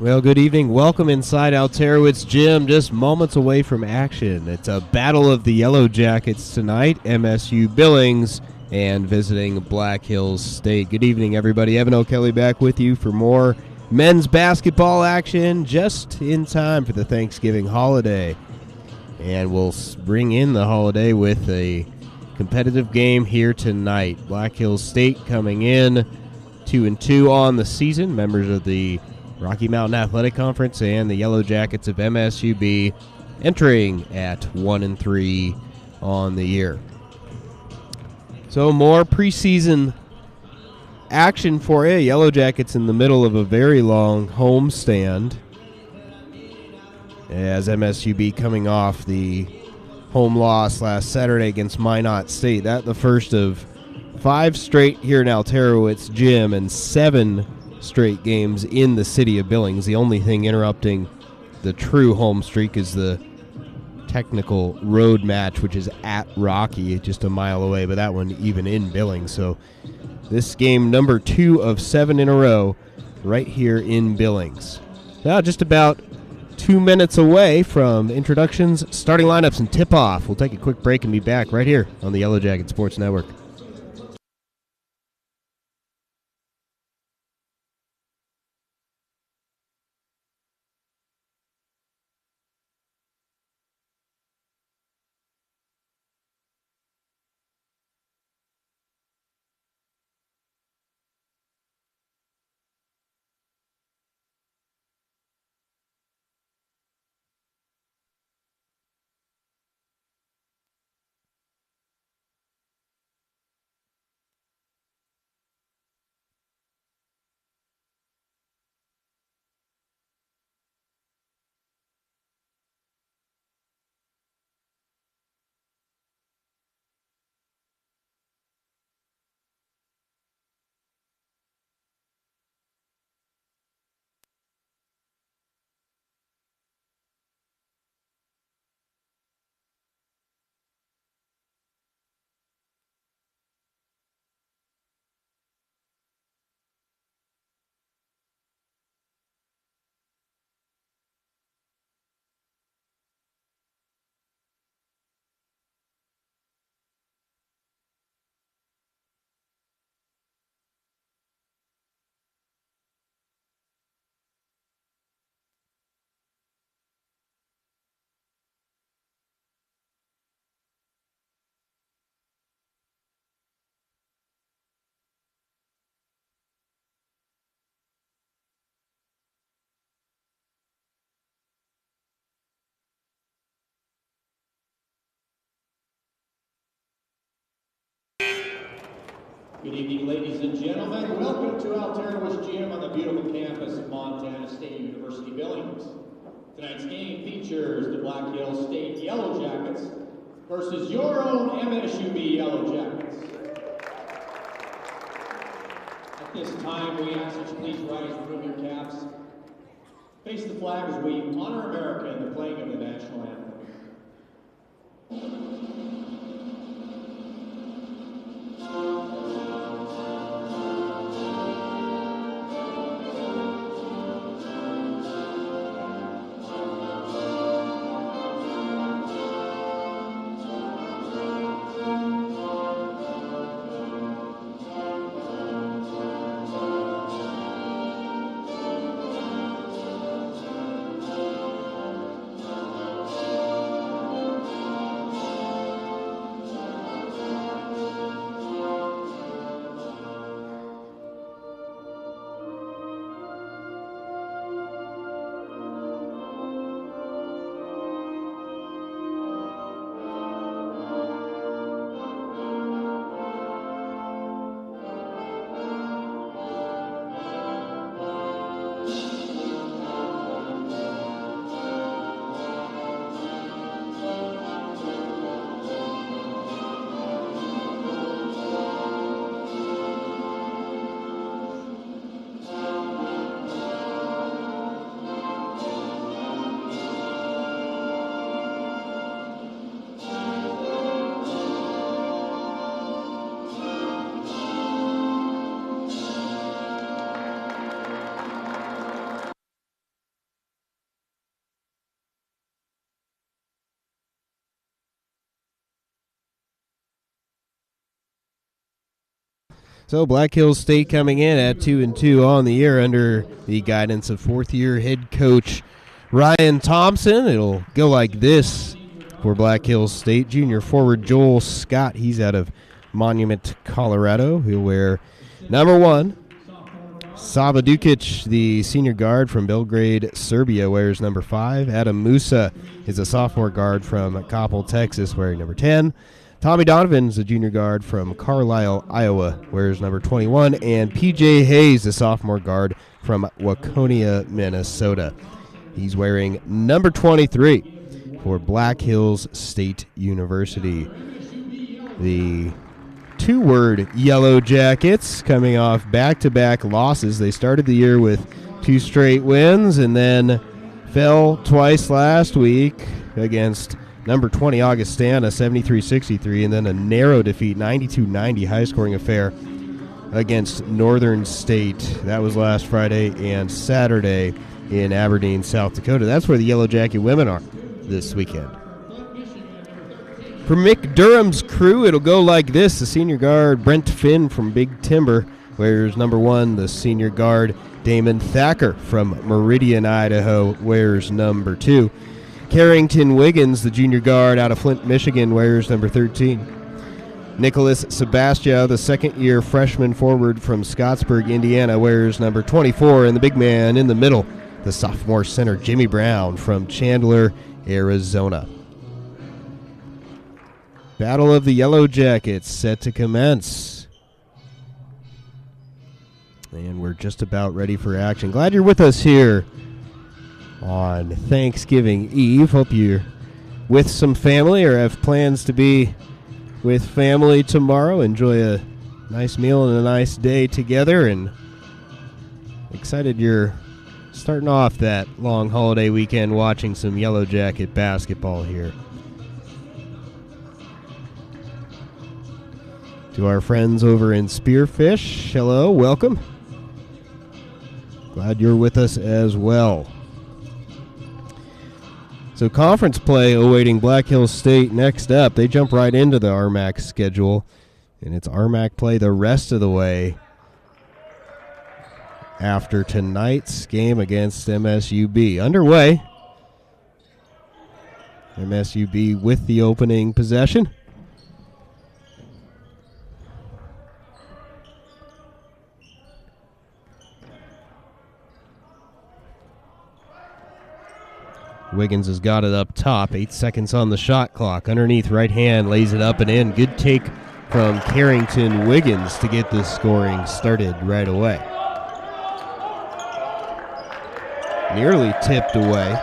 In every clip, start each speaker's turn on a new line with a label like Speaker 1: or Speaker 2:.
Speaker 1: Well, good evening. Welcome inside Alterowitz Gym, just moments away from action. It's a battle of the Yellow Jackets tonight, MSU Billings, and visiting Black Hills State. Good evening, everybody. Evan O'Kelly back with you for more men's basketball action just in time for the Thanksgiving holiday. And we'll bring in the holiday with a competitive game here tonight. Black Hills State coming in 2-2 on the season, members of the Rocky Mountain Athletic Conference, and the Yellow Jackets of MSUB entering at 1-3 on the year. So more preseason action for you. Yellow Jackets in the middle of a very long homestand, as MSUB coming off the home loss last Saturday against Minot State. That the first of 5 straight here in Alterowitz Gym and 7 straight games in the city of Billings. The only thing interrupting the true home streak is the technical road match, which is at Rocky, just a mile away, but that one even in Billings. So this game number 2 of 7 in a row right here in Billings. Now just about 2 minutes away from introductions, starting lineups, and tip-off. We'll take a quick break and be back right here on the Yellow Jacket Sports Network.
Speaker 2: Good evening, ladies and gentlemen. Welcome to Alterowitz Gym on the beautiful campus of Montana State University Billings. Tonight's game features the Black Hills State Yellow Jackets versus your own MSUB Yellow Jackets. At this time, we ask that you please rise and remove your caps. Face the flag as we honor America in the playing of the national anthem.
Speaker 1: So Black Hills State coming in at 2-2 on the year under the guidance of fourth-year head coach Ryan Thompson. It'll go like this for Black Hills State. Junior forward Joel Scott, he's out of Monument, Colorado. He'll wear number 1. Sava Dukic, the senior guard from Belgrade, Serbia, wears number 5. Adam Musa is a sophomore guard from Coppell, Texas, wearing number 10. Tommy Donovan's a junior guard from Carlisle, Iowa, wears number 21. And P.J. Hayes, a sophomore guard from Waconia, Minnesota. He's wearing number 23 for Black Hills State University. The two-word Yellow Jackets coming off back-to-back losses. They started the year with 2 straight wins and then fell twice last week against number 20 Augustana, 73-63, and then a narrow defeat, 92-90, high-scoring affair against Northern State. That was last Friday and Saturday in Aberdeen, South Dakota. That's where the Yellow Jacket women are this weekend. For Mick Durham's crew, it'll go like this. The senior guard, Brent Finn from Big Timber, wears number 1. The senior guard, Damon Thacker from Meridian, Idaho, wears number 2. Carrington Wiggins, the junior guard out of Flint, Michigan, wears number 13. Nicholas Sebastia, the second-year freshman forward from Scottsburg, Indiana, wears number 24. And the big man in the middle, the sophomore center, Jimmy Brown from Chandler, Arizona. Battle of the Yellow Jackets set to commence. And we're just about ready for action. Glad you're with us here on Thanksgiving Eve. Hope you're with some family or have plans to be with family tomorrow. Enjoy a nice meal and a nice day together, and excited you're starting off that long holiday weekend watching some Yellow Jacket basketball here. To our friends over in Spearfish, hello, welcome. Glad you're with us as well. So conference play awaiting Black Hills State next up. They jump right into the RMAC schedule, and it's RMAC play the rest of the way after tonight's game against MSUB. Underway. MSUB with the opening possession. Wiggins has got it up top. 8 seconds on the shot clock. Underneath, right hand, lays it up and in. Good take from Carrington Wiggins to get this scoring started right away. Nearly tipped away.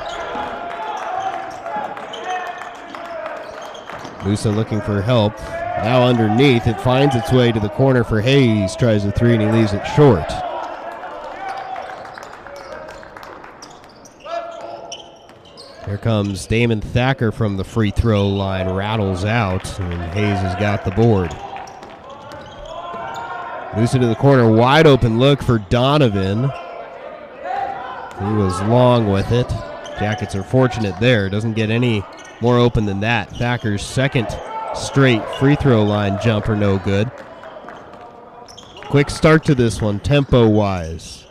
Speaker 1: Musa looking for help. Now underneath, it finds its way to the corner for Hayes. Tries a 3 and he leaves it short. Here comes Damon Thacker from the free throw line, rattles out, and Hayes has got the board. Moves into the corner, wide open look for Donovan. He was long with it. Jackets are fortunate there, doesn't get any more open than that. Thacker's second straight free throw line jumper, no good. Quick start to this one, tempo-wise.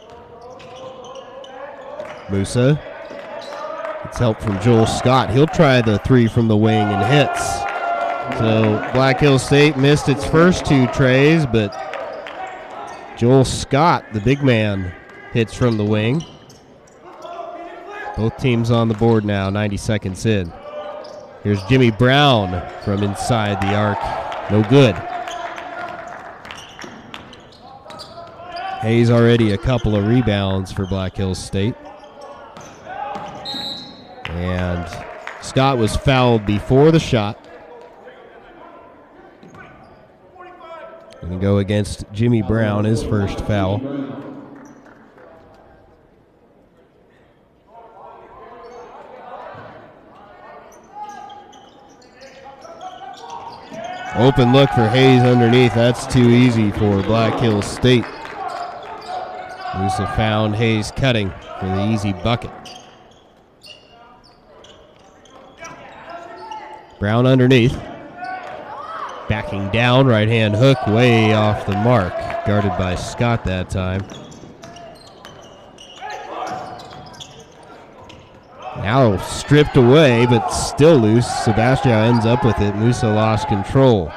Speaker 1: Musa. It's help from Joel Scott. He'll try the 3 from the wing and hits. So Black Hills State missed its first 2 trays, but Joel Scott, the big man, hits from the wing. Both teams on the board now, 90 seconds in. Here's Jimmy Brown from inside the arc. No good. Hayes already a couple of rebounds for Black Hills State. And Scott was fouled before the shot. Going to go against Jimmy Brown, his first foul. Open look for Hayes underneath. That's too easy for Black Hills State. Musa found Hayes cutting for the easy bucket. Brown underneath. Backing down, right hand hook way off the mark. Guarded by Scott that time. Now stripped away, but still loose. Sebastian ends up with it. Musa lost control.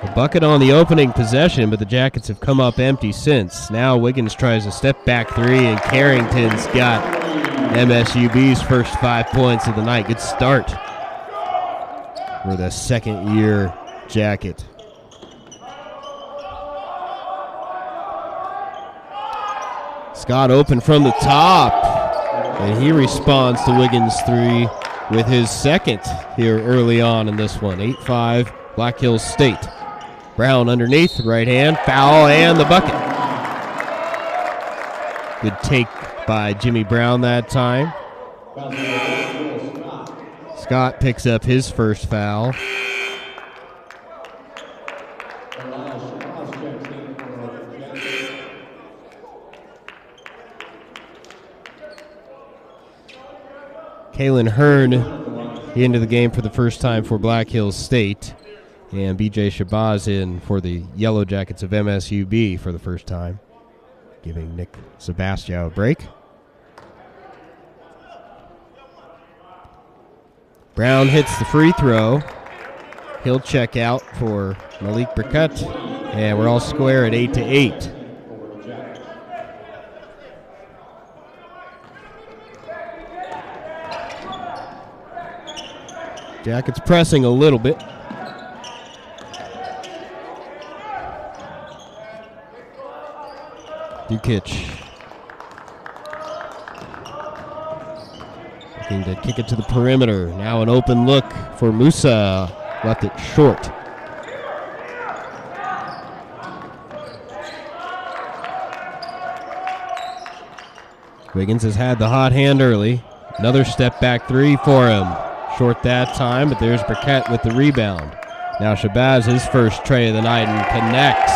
Speaker 1: A bucket on the opening possession, but the Jackets have come up empty since. Now Wiggins tries a step back three, and Carrington's got MSUB's first 5 points of the night. Good start for the second-year Jacket. Scott open from the top, and he responds to Wiggins' three with his second here early on in this one. 8-5, Black Hills State. Brown underneath, right hand, foul, and the bucket. Good take by Jimmy Brown that time. Scott picks up his first foul. Kalen Hearn into the game for the first time for Black Hills State. And B.J. Shabazz in for the Yellow Jackets of MSUB for the first time, giving Nick Sebastian a break. Brown hits the free throw. He'll check out for Malik Burkett, and we're all square at 8-8. Jackets pressing a little bit. Dukic looking to kick it to the perimeter. Now an open look for Musa. Left it short. Wiggins has had the hot hand early. Another step back three for him. Short that time, but there's Burkett with the rebound. Now Shabazz, his first tray of the night, and connects.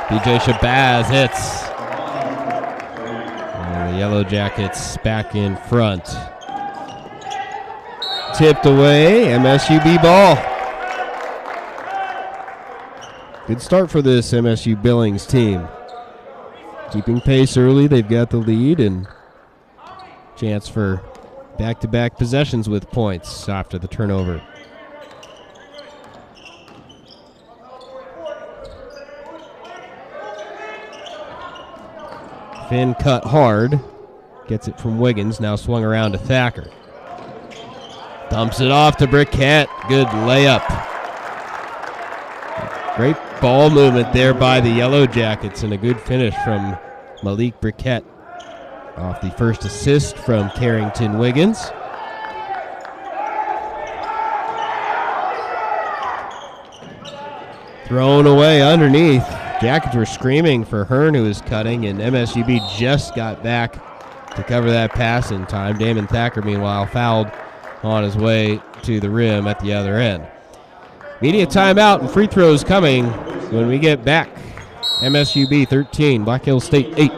Speaker 1: B.J. Shabazz hits. And the Yellow Jackets back in front. Tipped away, MSUB ball. Good start for this MSU Billings team. Keeping pace early, they've got the lead, and chance for back-to-back possessions with points after the turnover. Finn cut hard. Gets it from Wiggins. Now swung around to Thacker. Dumps it off to Burkett. Good layup. Great ball movement there by the Yellow Jackets, and a good finish from Malik Burkett off the first assist from Carrington Wiggins. Thrown away underneath. Jackets were screaming for Hearn, who was cutting, and MSUB just got back to cover that pass in time. Damon Thacker, meanwhile, fouled on his way to the rim at the other end. Media timeout and free throws coming when we get back. MSUB 13, Black Hills State 8.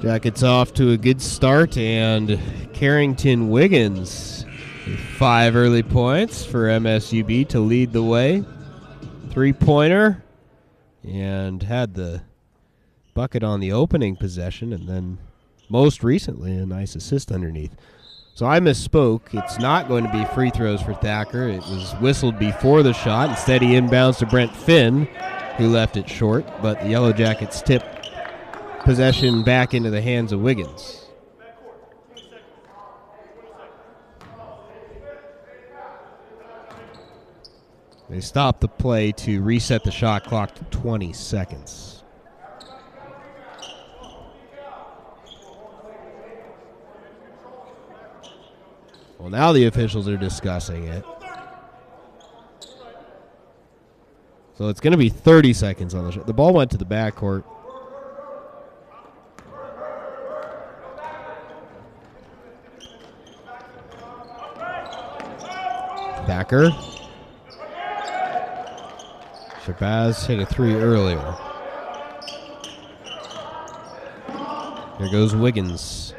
Speaker 1: Jackets off to a good start, and Carrington Wiggins, 5 early points for MSUB to lead the way. three-pointer and had the bucket on the opening possession, and then most recently a nice assist underneath. So I misspoke. It's not going to be free throws for Thacker. It was whistled before the shot. Instead, he inbounds to Brent Finn, who left it short, but the Yellow Jackets tip possession back into the hands of Wiggins. They stop the play to reset the shot clock to 20 seconds. Well, now the officials are discussing it. So it's going to be 30 seconds on the shot. The ball went to the backcourt. Thacker. Shabazz hit a three earlier. Here goes Wiggins.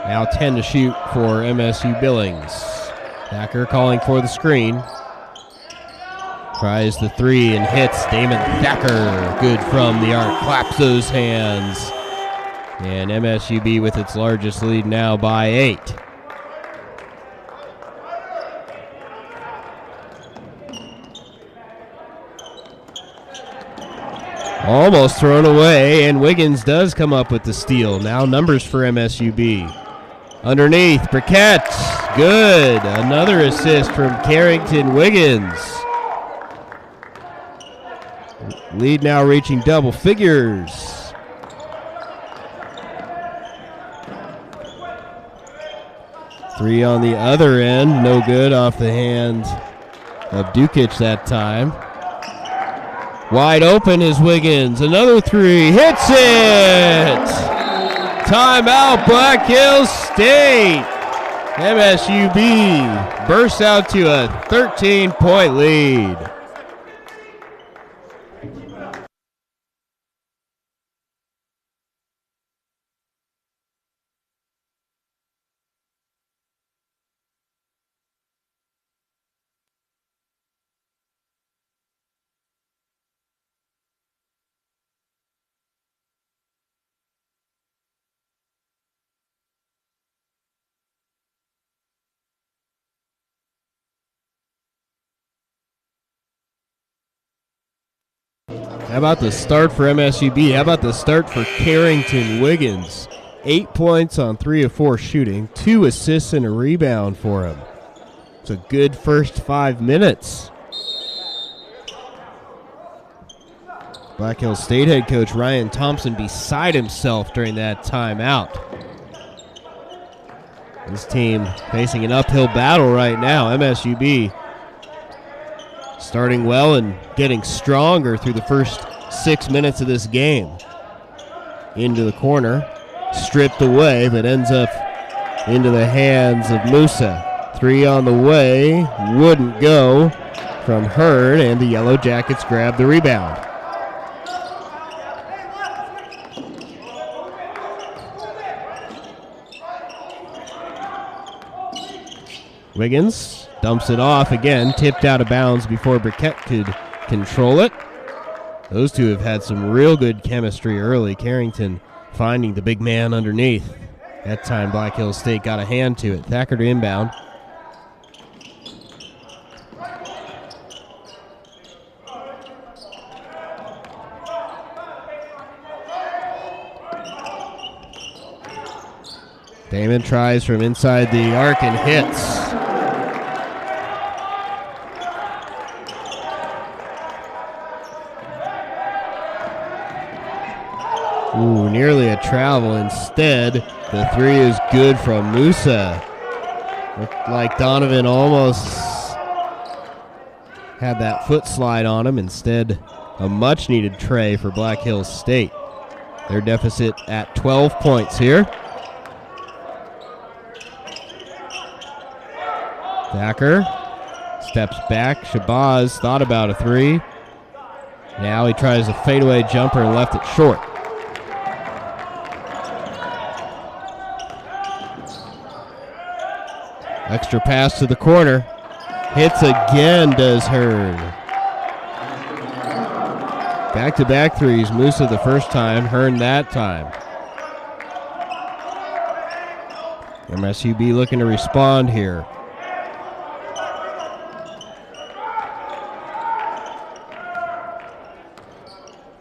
Speaker 1: Now 10 to shoot for MSU Billings. Thacker calling for the screen. Tries the three and hits. Damon Thacker, good from the arc, claps those hands. And MSUB with its largest lead now by 8. Almost thrown away, and Wiggins does come up with the steal. Now numbers for MSUB. Underneath, Burkett, good. Another assist from Carrington Wiggins. Lead now reaching double figures. Three on the other end, no good off the hand of Dukic that time. Wide open is Wiggins. Another three. Hits it! Timeout, Black Hills State. MSUB bursts out to a 13-point lead. How about the start for MSUB? How about the start for Carrington Wiggins? 8 points on 3 of 4 shooting, 2 assists and a rebound for him. It's a good first 5 minutes. Black Hills State head coach Ryan Thompson beside himself during that timeout. This team facing an uphill battle right now. MSUB starting well and getting stronger through the first 6 minutes of this game. Into the corner, stripped away, but ends up into the hands of Musa. Three on the way, wouldn't go from Hurd, and the Yellow Jackets grab the rebound. Wiggins dumps it off again, tipped out of bounds before Burkett could control it. Those two have had some real good chemistry early. Carrington finding the big man underneath. That time Black Hills State got a hand to it. Thacker to inbound. Damon tries from inside the arc and hits. Ooh, nearly a travel. Instead, the three is good from Musa. Looked like Donovan almost had that foot slide on him. Instead, a much-needed tray for Black Hills State. Their deficit at 12 points here. Thacker steps back. Shabazz thought about a three. Now he tries a fadeaway jumper and left it short. Extra pass to the corner. Hits again, does Hearn. Back-to-back threes. Musa the first time, Hearn that time. MSUB looking to respond here.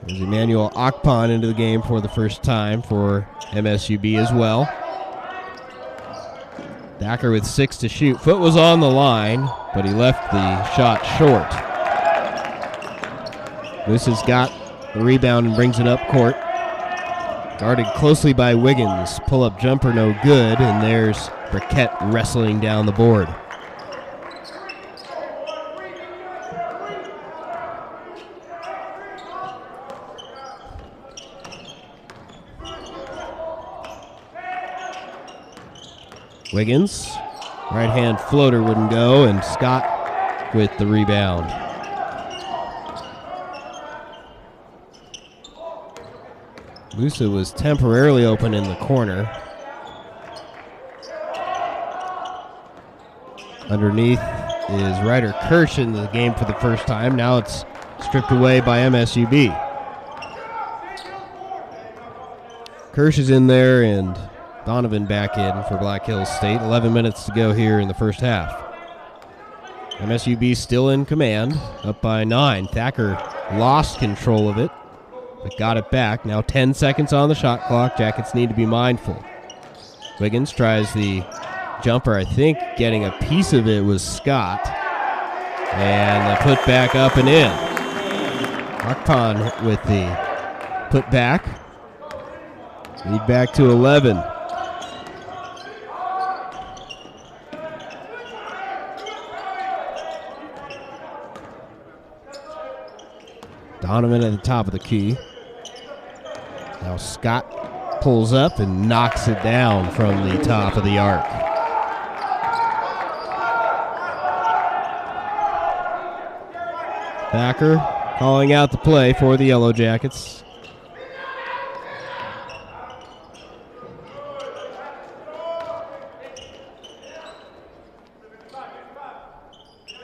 Speaker 1: There's Emmanuel Akpan into the game for the first time for MSUB as well. Thacker with 6 to shoot. Foot was on the line, but he left the shot short. Moose's got the rebound and brings it up court. Guarded closely by Wiggins. Pull-up jumper no good, and there's Burkett wrestling down the board. Wiggins, right-hand floater wouldn't go, and Scott with the rebound. Musa was temporarily open in the corner. Underneath is Ryder Kirsch in the game for the first time. Now it's stripped away by MSUB. Kirsch is in there, and Donovan back in for Black Hills State. 11 minutes to go here in the first half. MSUB still in command, up by 9. Thacker lost control of it, but got it back. Now 10 seconds on the shot clock. Jackets need to be mindful. Wiggins tries the jumper. I think getting a piece of it was Scott. And the put back up and in. Akpan with the put back. Lead back to 11. Donovan at the top of the key. Now Scott pulls up and knocks it down from the top of the arc. Thacker calling out the play for the Yellow Jackets.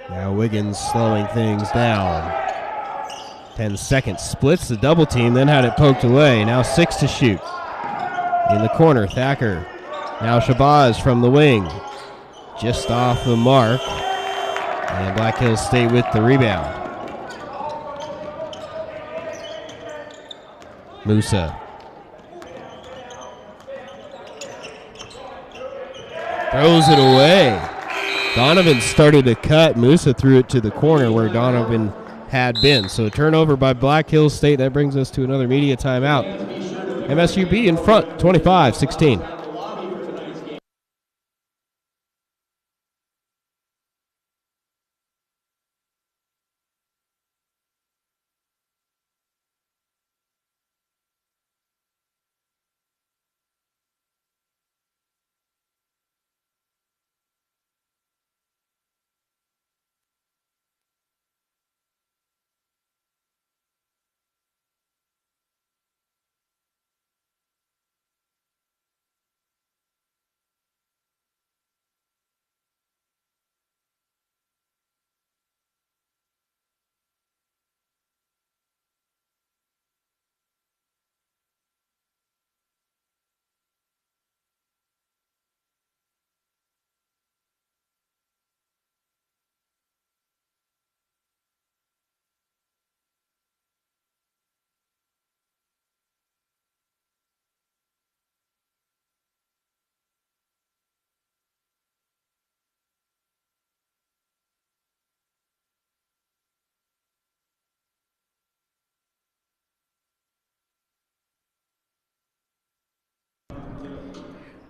Speaker 1: Now Wiggins slowing things down. 10 seconds, splits the double team, then had it poked away. Now 6 to shoot. In the corner, Thacker. Now Shabazz from the wing. Just off the mark. And Black Hills State with the rebound. Musa. Throws it away. Donovan started to cut. Musa threw it to the corner where Donovan had been. So a turnover by Black Hills State. That brings us to another media timeout. MSUB in front, 25-16.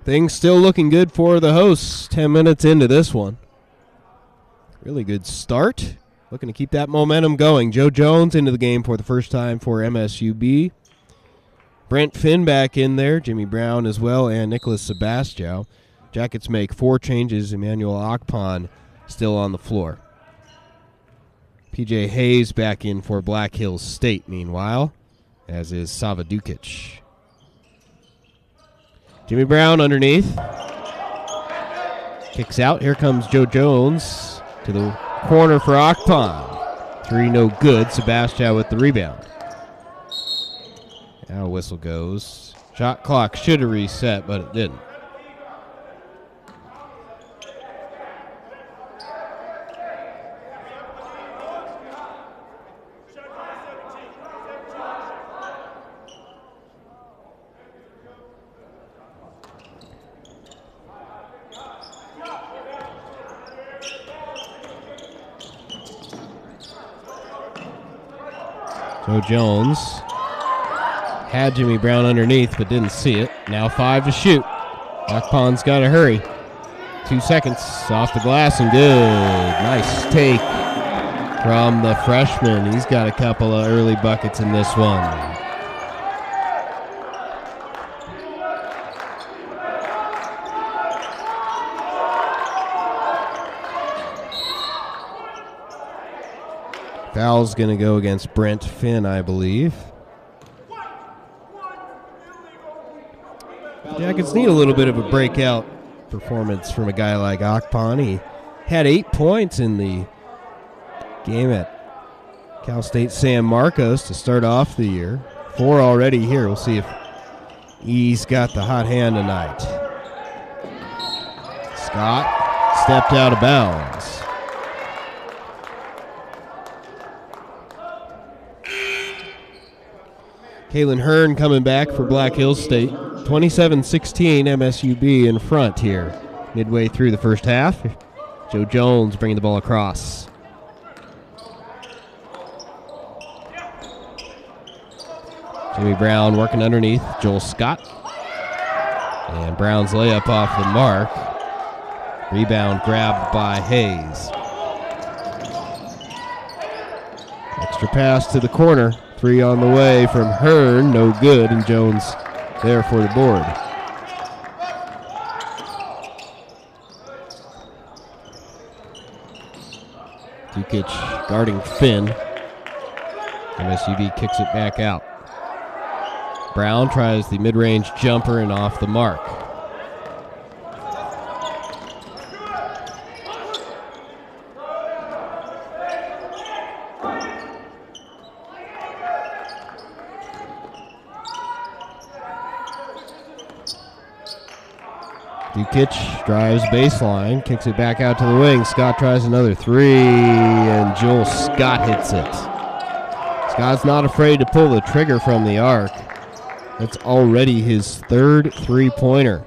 Speaker 1: Things still looking good for the hosts 10 minutes into this one. Really good start. Looking to keep that momentum going. Joe Jones into the game for the first time for MSUB. Brent Finn back in there. Jimmy Brown as well, and Nicholas Sebastião. Jackets make 4 changes. Emmanuel Akpan still on the floor. PJ Hayes back in for Black Hills State, meanwhile, as is Sava Dukic. Jimmy Brown underneath. Kicks out. Here comes Joe Jones. to the corner for Akpan. 3 no good. Sebastian with the rebound. Now whistle goes. Shot clock should have reset, but it didn't. Joe Jones had Jimmy Brown underneath but didn't see it. Now 5 to shoot. Akpan's got to hurry. 2 seconds off the glass and good. Nice take from the freshman. He's got a couple of early buckets in this one. Foul's going to go against Brent Finn, I believe. Jackets need a little bit of a breakout performance from a guy like Akpan. He had 8 points in the game at Cal State San Marcos to start off the year. 4 already here. We'll see if he's got the hot hand tonight. Scott stepped out of bounds. Kalen Hearn coming back for Black Hills State. 27-16 MSUB in front here. Midway through the first half. Joe Jones bringing the ball across. Jimmy Brown working underneath. Joel Scott. And Brown's layup off the mark. Rebound grabbed by Hayes. Extra pass to the corner. 3 on the way from Hearn, no good, and Jones there for the board. Dukic guarding Finn. MSUB kicks it back out. Brown tries the mid-range jumper and off the mark. Dukic drives baseline, kicks it back out to the wing. Scott tries another 3, and Joel Scott hits it. Scott's not afraid to pull the trigger from the arc. That's already his 3rd 3-pointer.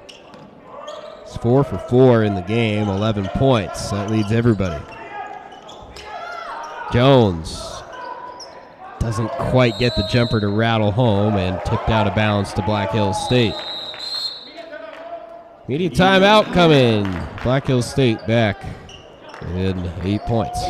Speaker 1: It's 4 for 4 in the game, 11 points. That leads everybody. Jones doesn't quite get the jumper to rattle home and tipped out of bounds to Black Hills State. Media timeout coming. Black Hills State back in 8 points.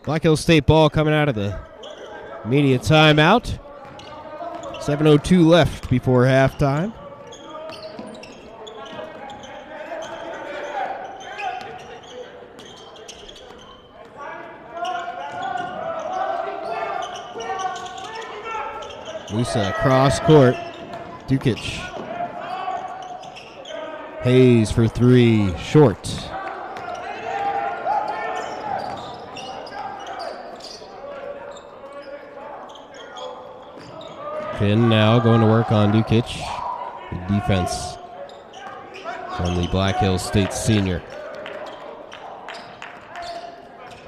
Speaker 1: Black Hills State ball coming out of the media timeout. 7:02 left before halftime. Musa cross court. Dukic. Hayes for three, short. Finn now going to work on Dukic. Good defense from the Black Hills State senior.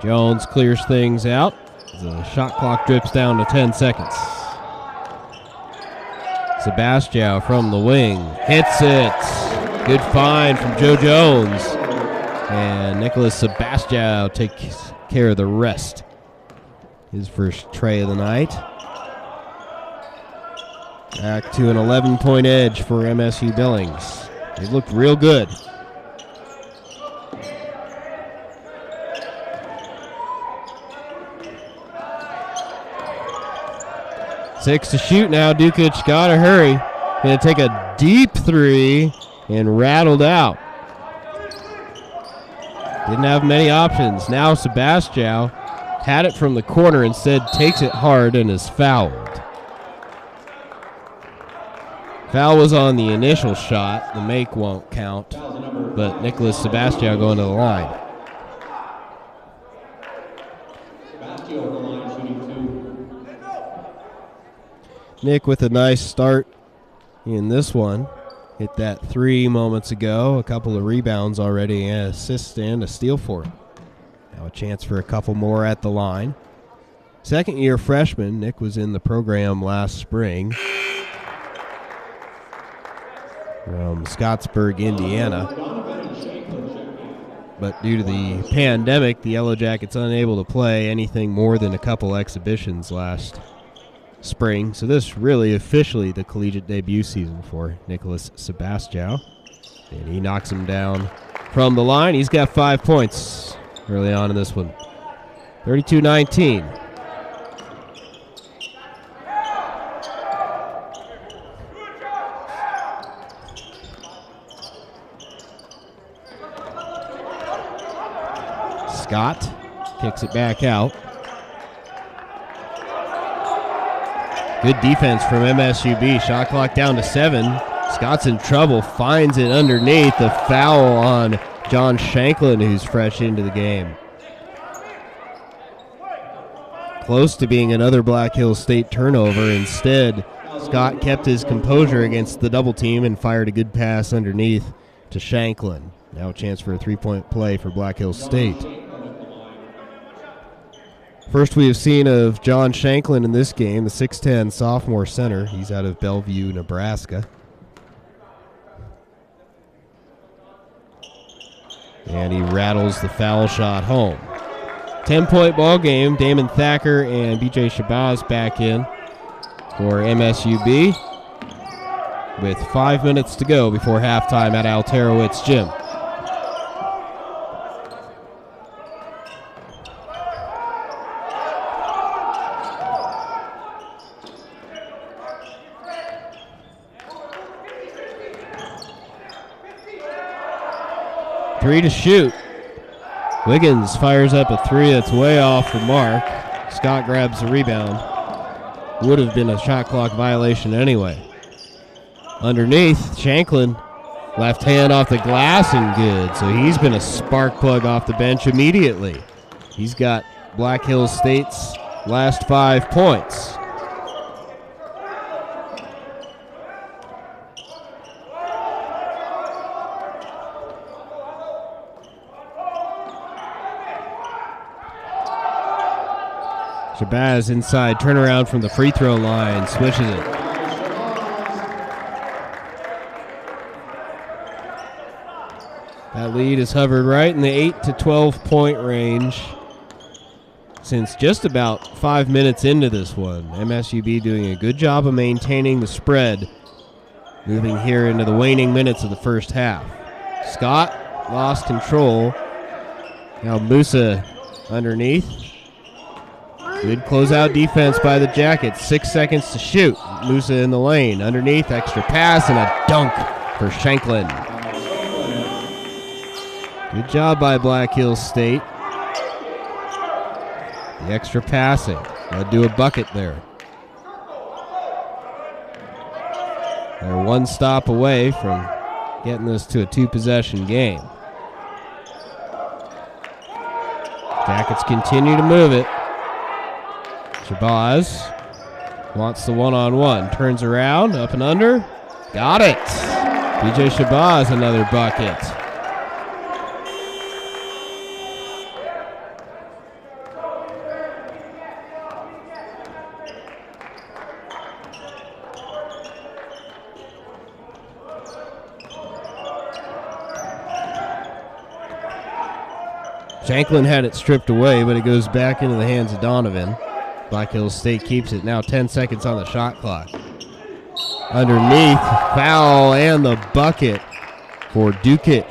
Speaker 1: Jones clears things out. The shot clock drips down to 10 seconds. Sebastião from the wing hits it. Good find from Joe Jones. And Nicholas Sebastião takes care of the rest. His first tray of the night. Back to an 11-point edge for MSU Billings. They looked real good. Six to shoot now. Dukic got to hurry. Going to take a deep three and rattled out. Didn't have many options. Now Sebastião had it from the corner, instead takes it hard and is fouled. Foul was on the initial shot. The make won't count, but Nicholas Sebastião going to the line.
Speaker 2: Sebastião on the line, shooting two.
Speaker 1: Nick with a nice start in this one. Hit that three moments ago. A couple of rebounds already, an assist and a steal for him. Now a chance for a couple more at the line. Second-year freshman. Nick was in the program last spring from Scottsburg, Indiana. But due to the pandemic, the Yellow Jackets unable to play anything more than a couple exhibitions last spring. So this really officially the collegiate debut season for Nicholas Sebastião. And he knocks him down from the line. He's got 5 points early on in this one. 32-19. Scott kicks it back out. Good defense from MSUB. Shot clock down to 7. Scott's in trouble. Finds it underneath. The foul on John Shanklin, who's fresh into the game. Close to being another Black Hills State turnover. Instead, Scott kept his composure against the double team and fired a good pass underneath to Shanklin. Now a chance for a three-point play for Black Hills State. First we have seen of John Shanklin in this game, the 6'10 sophomore center. He's out of Bellevue, Nebraska. And he rattles the foul shot home. 10-point ball game. Damon Thacker and BJ Shabazz back in for MSUB with 5 minutes to go before halftime at Alterowitz Gym. Three to shoot. Wiggins fires up a three that's way off the mark. Scott grabs the rebound. Would have been a shot clock violation anyway. Underneath, Shanklin, left hand off the glass and good. So he's been a spark plug off the bench immediately. He's got Black Hills State's last 5 points. Shabazz inside, turnaround from the free throw line, swishes it. That lead is hovered right in the 8 to 12 point range since just about 5 minutes into this one. MSUB doing a good job of maintaining the spread, moving here into the waning minutes of the first half. Scott lost control. Now Musa underneath. Good closeout defense by the Jackets. 6 seconds to shoot. Musa in the lane. Underneath, extra pass and a dunk for Shanklin. Good job by Black Hills State. The extra passing led to a bucket there. one stop away from getting this to a two-possession game. Jackets continue to move it. Shabazz wants the one-on-one. Turns around, up and under. Got it. BJ Shabazz, another bucket. Shanklin had it stripped away, but it goes back into the hands of Donovan. Black Hills State keeps it now. 10 seconds on the shot clock. Underneath, foul and the bucket for Dukic.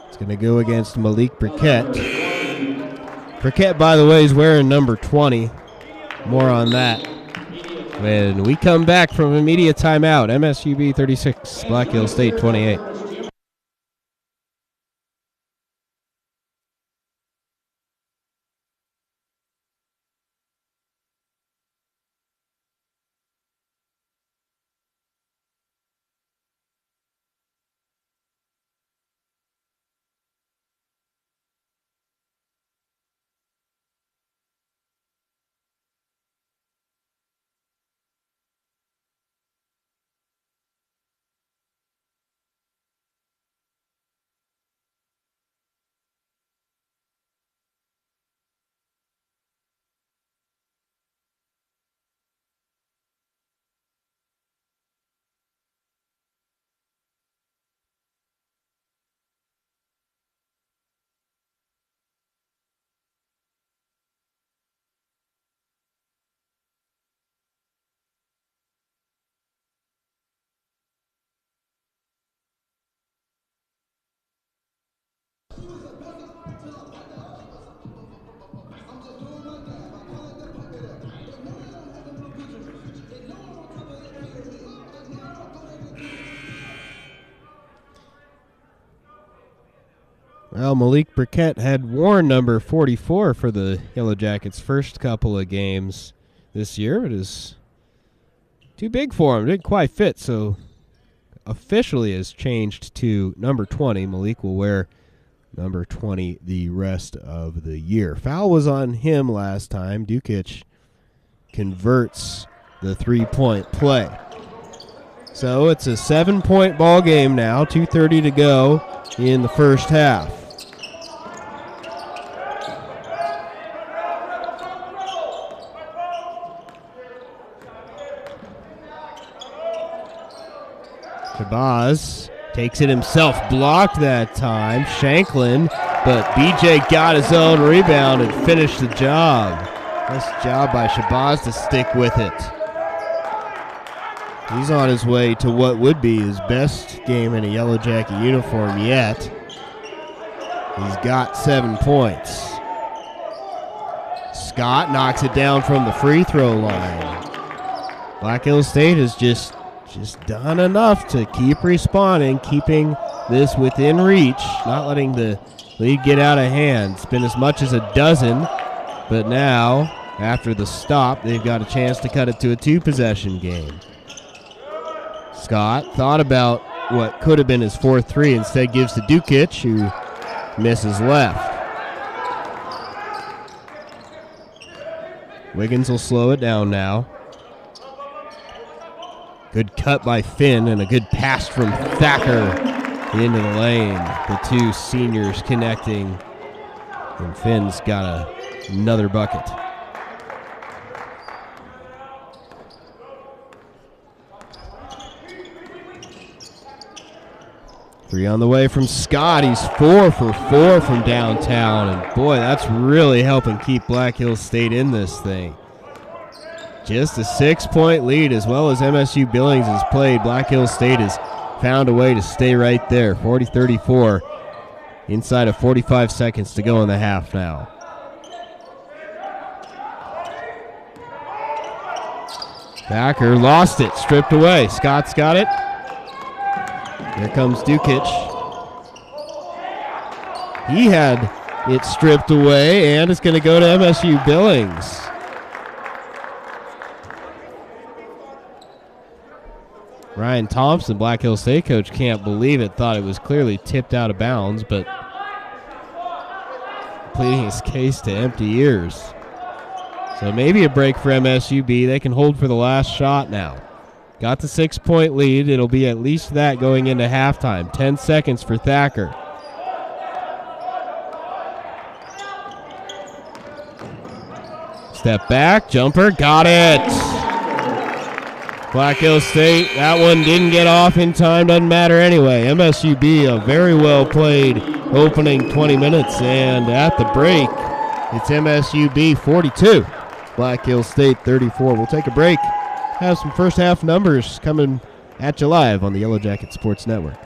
Speaker 1: It's going to go against Malik Burkett. Burkett, by the way, is wearing number 20. More on that when we come back from a media timeout. MSUB 36, Black Hills State 28. Well, Malik Burkett had worn number 44 for the Yellow Jackets' first couple of games this year. It is too big for him. Didn't quite fit, so officially has changed to number 20. Malik will wear number 20 the rest of the year. Foul was on him last time. Dukic converts the three-point play. So it's a 7-point ball game now, 2:30 to go in the first half. Shabazz takes it himself, blocked that time. Shanklin, but BJ got his own rebound and finished the job. Nice job by Shabazz to stick with it. He's on his way to what would be his best game in a Yellow Jacket uniform yet. He's got 7 points. Scott knocks it down from the free throw line. Black Hills State has just done enough to keep responding, keeping this within reach, not letting the lead get out of hand. It's been as much as a dozen, but now, after the stop, they've got a chance to cut it to a two-possession game. Scott thought about what could have been his fourth three, instead gives to Dukic, who misses left. Wiggins will slow it down now. Good cut by Finn and a good pass from Thacker into the lane. The two seniors connecting, and Finn's got another bucket. Three on the way from Scott. He's 4 for 4 from downtown, and boy, that's really helping keep Black Hills State in this thing. Just a 6-point lead, as well as MSU Billings has played. Black Hills State has found a way to stay right there, 40-34, inside of 45 seconds to go in the half now. Thacker lost it, stripped away. Scott's got it. Here comes Dukic. He had it stripped away, and it's going to go to MSU Billings. Ryan Thompson, Black Hills State coach, can't believe it. Thought it was clearly tipped out of bounds, but pleading his case to empty ears. So maybe a break for MSUB. They can hold for the last shot now. Got the 6-point lead. It'll be at least that going into halftime. 10 seconds for Thacker. Step back, jumper, got it. Black Hills State, that one didn't get off in time, doesn't matter anyway. MSUB, a very well played opening 20 minutes, and at the break, it's MSUB 42, Black Hills State 34. We'll take a break, have some first half numbers coming at you live on the Yellow Jacket Sports Network.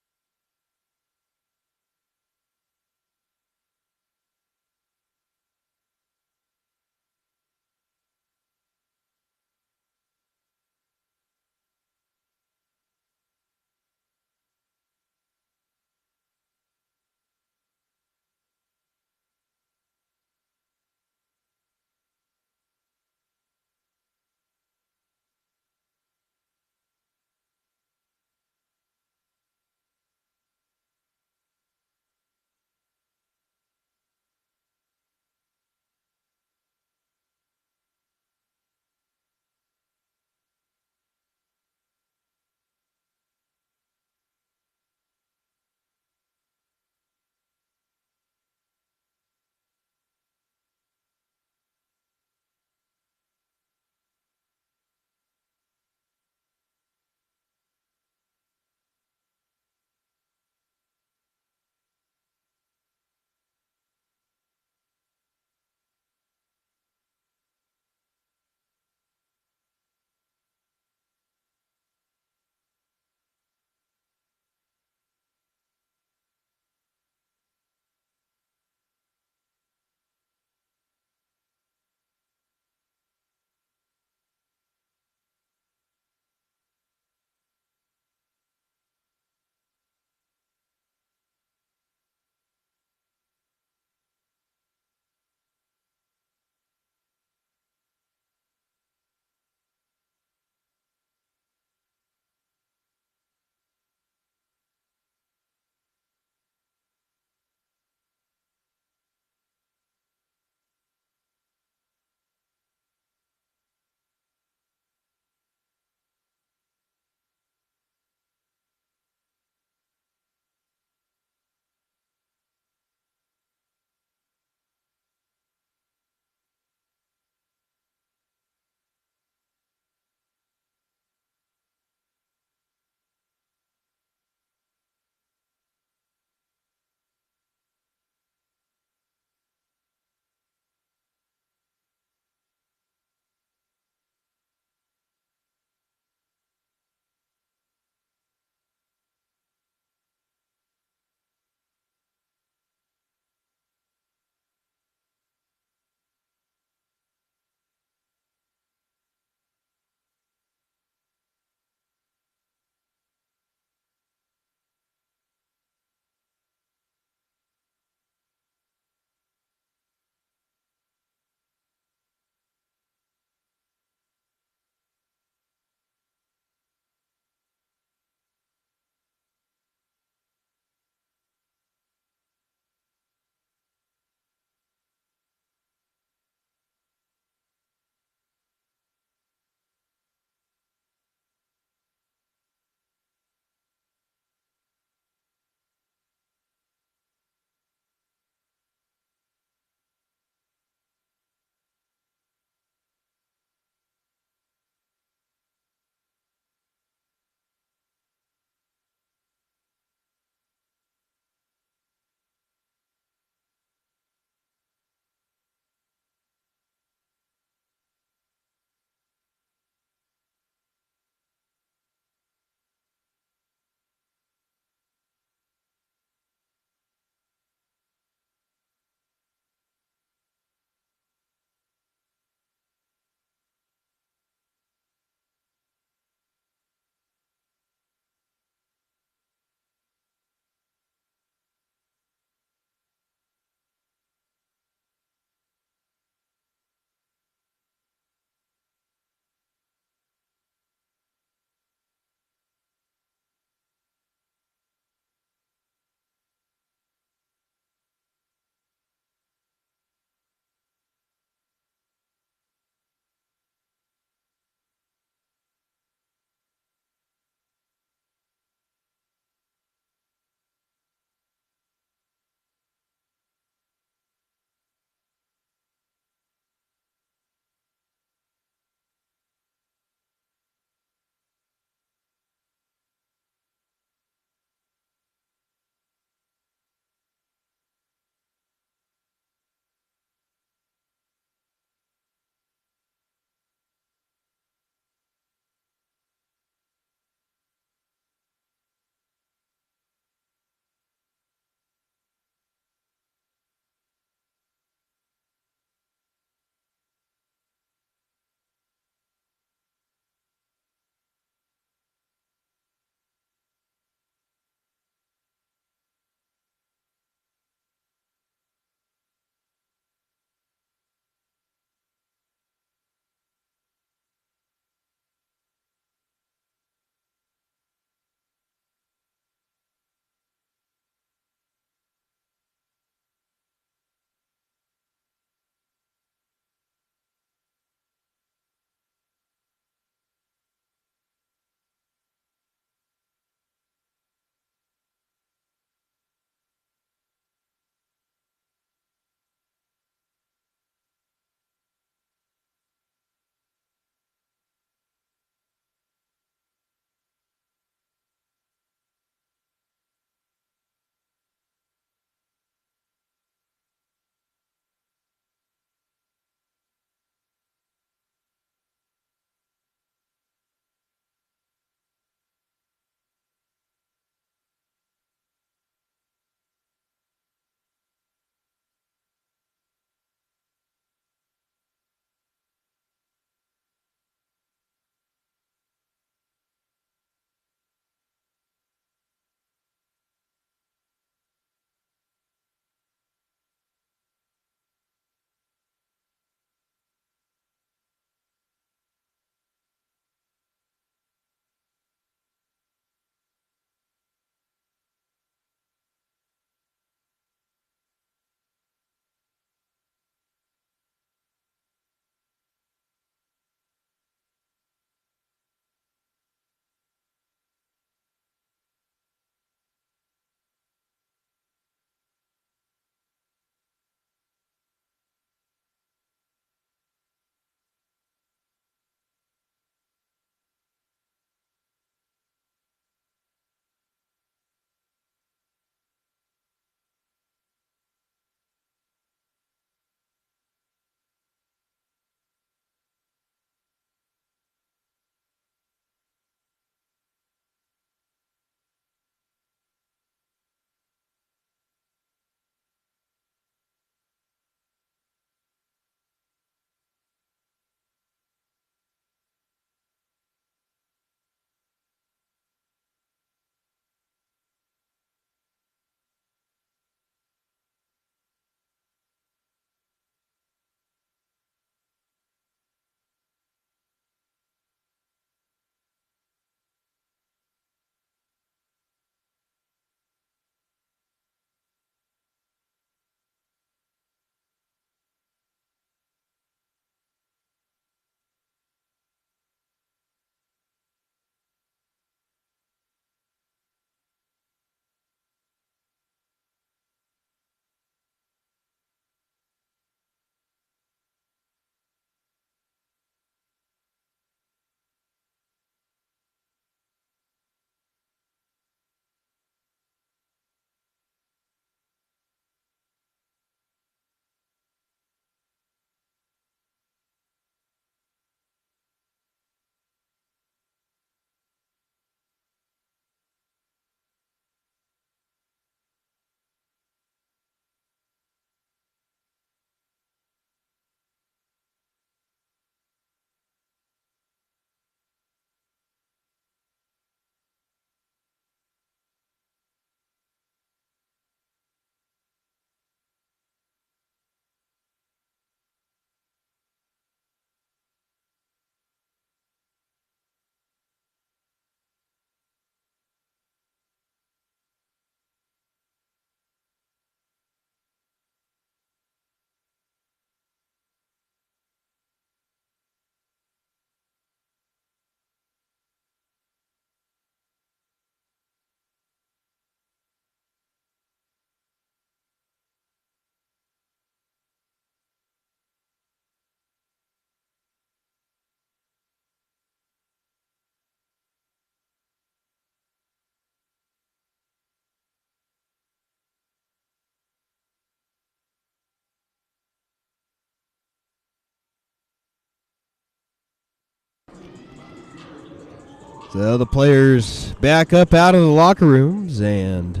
Speaker 1: So the players back up out of the locker rooms, and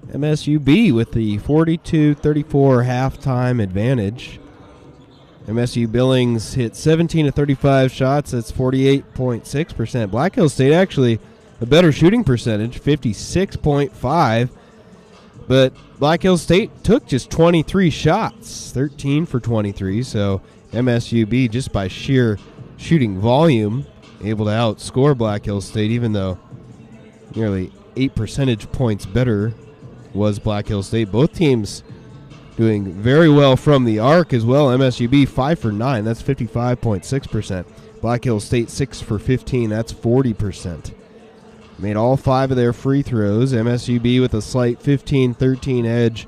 Speaker 1: MSUB with the 42-34 halftime advantage. MSU Billings hit 17 of 35 shots. That's 48.6%. Black Hills State actually a better shooting percentage, 56.5%. But Black Hills State took just 23 shots, 13 for 23. So MSUB, just by sheer shooting volume, able to outscore Black Hills State, even though nearly 8 percentage points better was Black Hills State. Both teams doing very well from the arc as well. MSUB 5 for 9, that's 55.6%. Black Hills State 6 for 15, that's 40%. Made all 5 of their free throws. MSUB with a slight 15-13 edge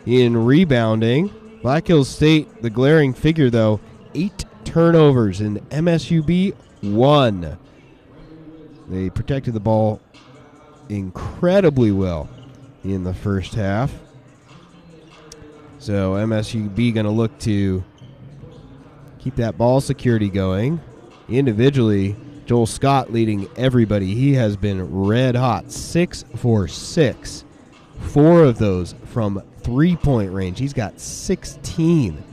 Speaker 1: in rebounding. Black Hills State, the glaring figure though, 8 turnovers, and MSUB 1. They protected the ball incredibly well in the first half. So MSUB going to look to keep that ball security going. Individually, Joel Scott leading everybody. He has been red hot, 6 for 6. 4 of those from three-point range. He's got 16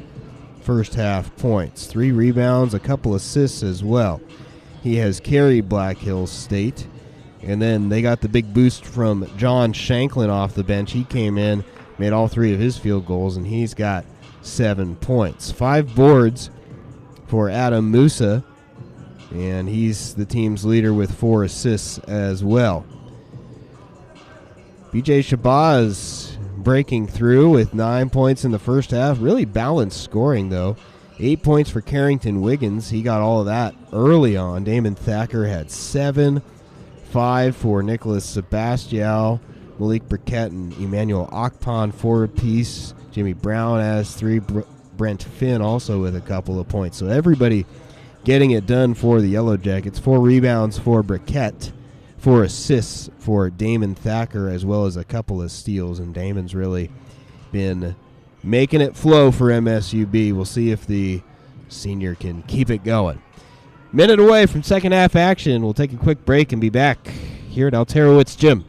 Speaker 1: first half points, 3 rebounds, a couple assists as well. He has carried Black Hills State. And then they got the big boost from John Shanklin off the bench. He came in, made all 3 of his field goals, and he's got 7 points. 5 boards for Adam Musa, and he's the team's leader with 4 assists as well. BJ Shabazz breaking through with 9 points in the first half. Really balanced scoring, though. 8 points for Carrington Wiggins. He got all of that early on. Damon Thacker had 7. 5 for Nicholas Sebastião, Malik Burkett, and Emmanuel Akpan 4 apiece. Jimmy Brown has 3. Brent Finn also with a couple of points. So everybody getting it done for the Yellow Jackets. 4 rebounds for Burkett, 4 assists for Damon Thacker, as well as a couple of steals. And Damon's really been making it flow for MSUB. We'll see if the senior can keep it going. Minute away from second half action. We'll take a quick break and be back here at Alterowitz Gym.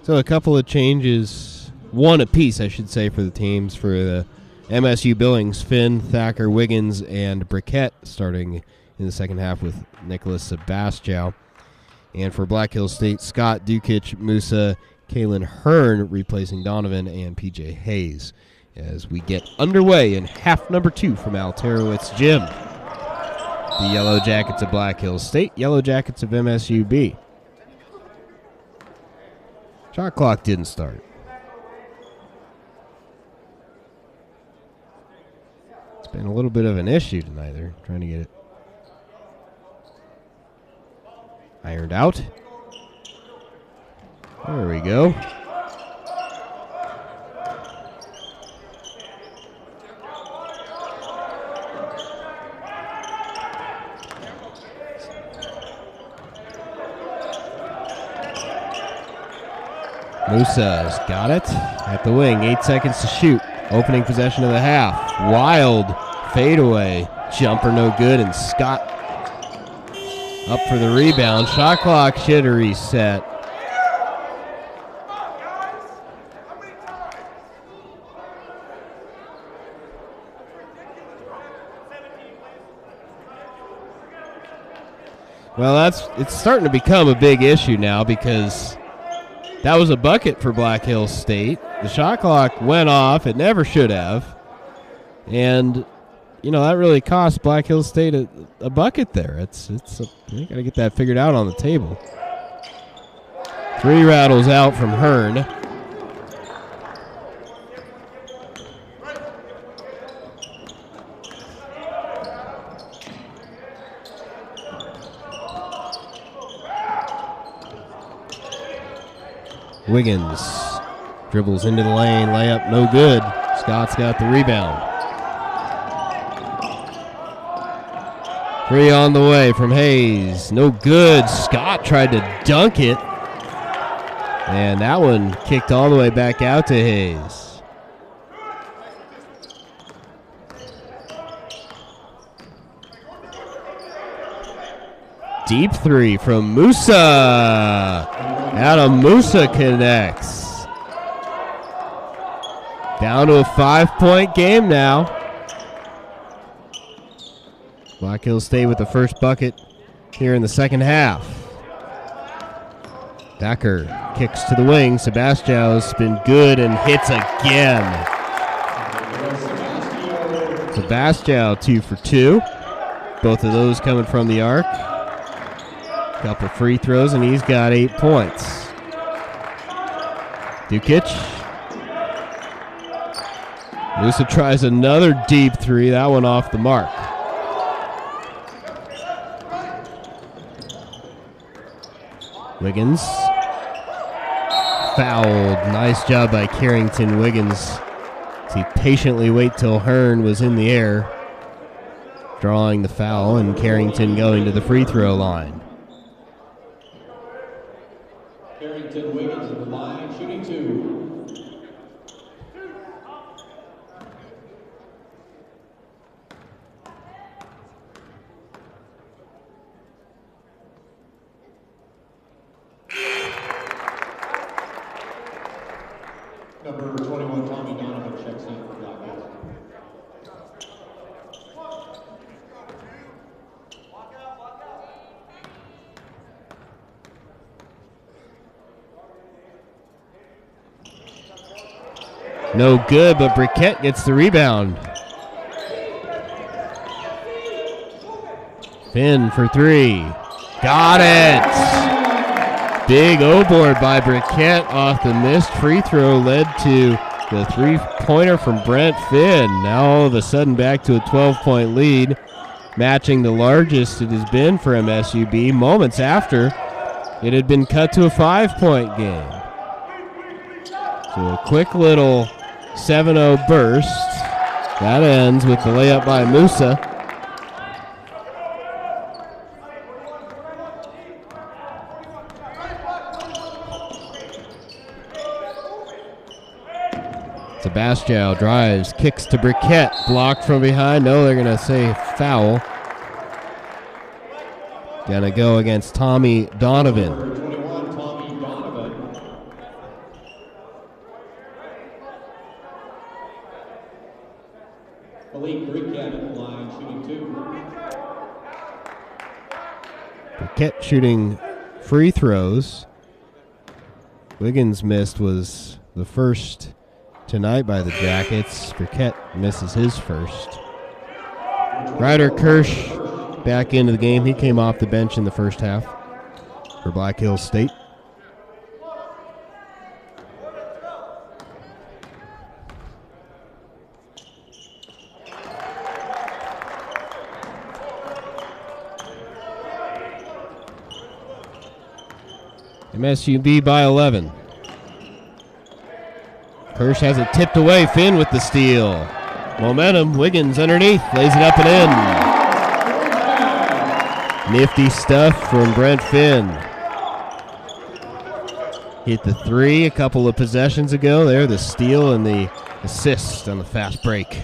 Speaker 1: So a couple of changes, one apiece, I should say, for the teams. For the MSU Billings, Finn, Thacker, Wiggins, and Burkett starting in the second half with Nicholas Sebastião. And for Black Hills State, Scott, Dukic, Musa, Kalen Hearn replacing Donovan and PJ Hayes as we get underway in half number 2 from Alterowitz Gym. The Yellow Jackets of Black Hills State, Yellow Jackets of MSUB. Shot clock didn't start. It's been a little bit of an issue tonight. They're trying to get it ironed out. There we go. Musa's got it at the wing. 8 seconds to shoot. Opening possession of the half. Wild fadeaway. Jumper no good, and Scott up for the rebound. Shot clock should reset. Well, it's starting to become a big issue now because that was a bucket for Black Hills State. The shot clock went off. It never should have. And, that really cost Black Hills State a bucket there. You got to get that figured out on the table. 3 rattles out from Hearn. Wiggins dribbles into the lane, layup no good. Scott's got the rebound. 3 on the way from Hayes, no good. Scott tried to dunk it, and that one kicked all the way back out to Hayes. Deep 3 from Musa. Adam Musa connects. Down to a 5-point game now. Black Hills State with the first bucket here in the second half. Becker kicks to the wing. Sebastian's been good and hits again. Sebastian 2 for 2. Both of those coming from the arc. Couple free throws, and he's got 8 points. Dukic. Musa tries another deep 3. That one off the mark. Wiggins. Fouled. Nice job by Carrington Wiggins. He patiently wait till Hearn was in the air, drawing the foul, and Carrington going to the free throw line.
Speaker 2: Carrington Wiggins at the line, shooting 2. Number 21, Tommy Donovan, checks in for Black Hills.
Speaker 1: No good, but Briquette gets the rebound. Finn for 3. Got it! Big O-board by Briquette off the missed free throw led to the 3-pointer from Brent Finn. Now all of a sudden back to a 12-point lead, matching the largest it has been for MSUB moments after it had been cut to a 5-point game. So a quick little 7-0 burst. That ends with the layup by Musa. Sebastian drives, kicks to Briquette, blocked from behind. No, they're going to say foul. Going to go against Tommy Donovan.
Speaker 2: Number 21, Tommy Donovan. Malik Briquette at the line, shooting 2.
Speaker 1: Briquette shooting free throws. Wiggins missed was the first tonight by the Jackets. Briquette misses his first. Ryder Kirsch back into the game. He came off the bench in the first half for Black Hills State. MSUB by 11. Kirsch has it tipped away. Finn with the steal. Momentum. Wiggins underneath. Lays it up and in. Nifty stuff from Brent Finn. Hit the 3 a couple of possessions ago. There, the steal and the assist on the fast break.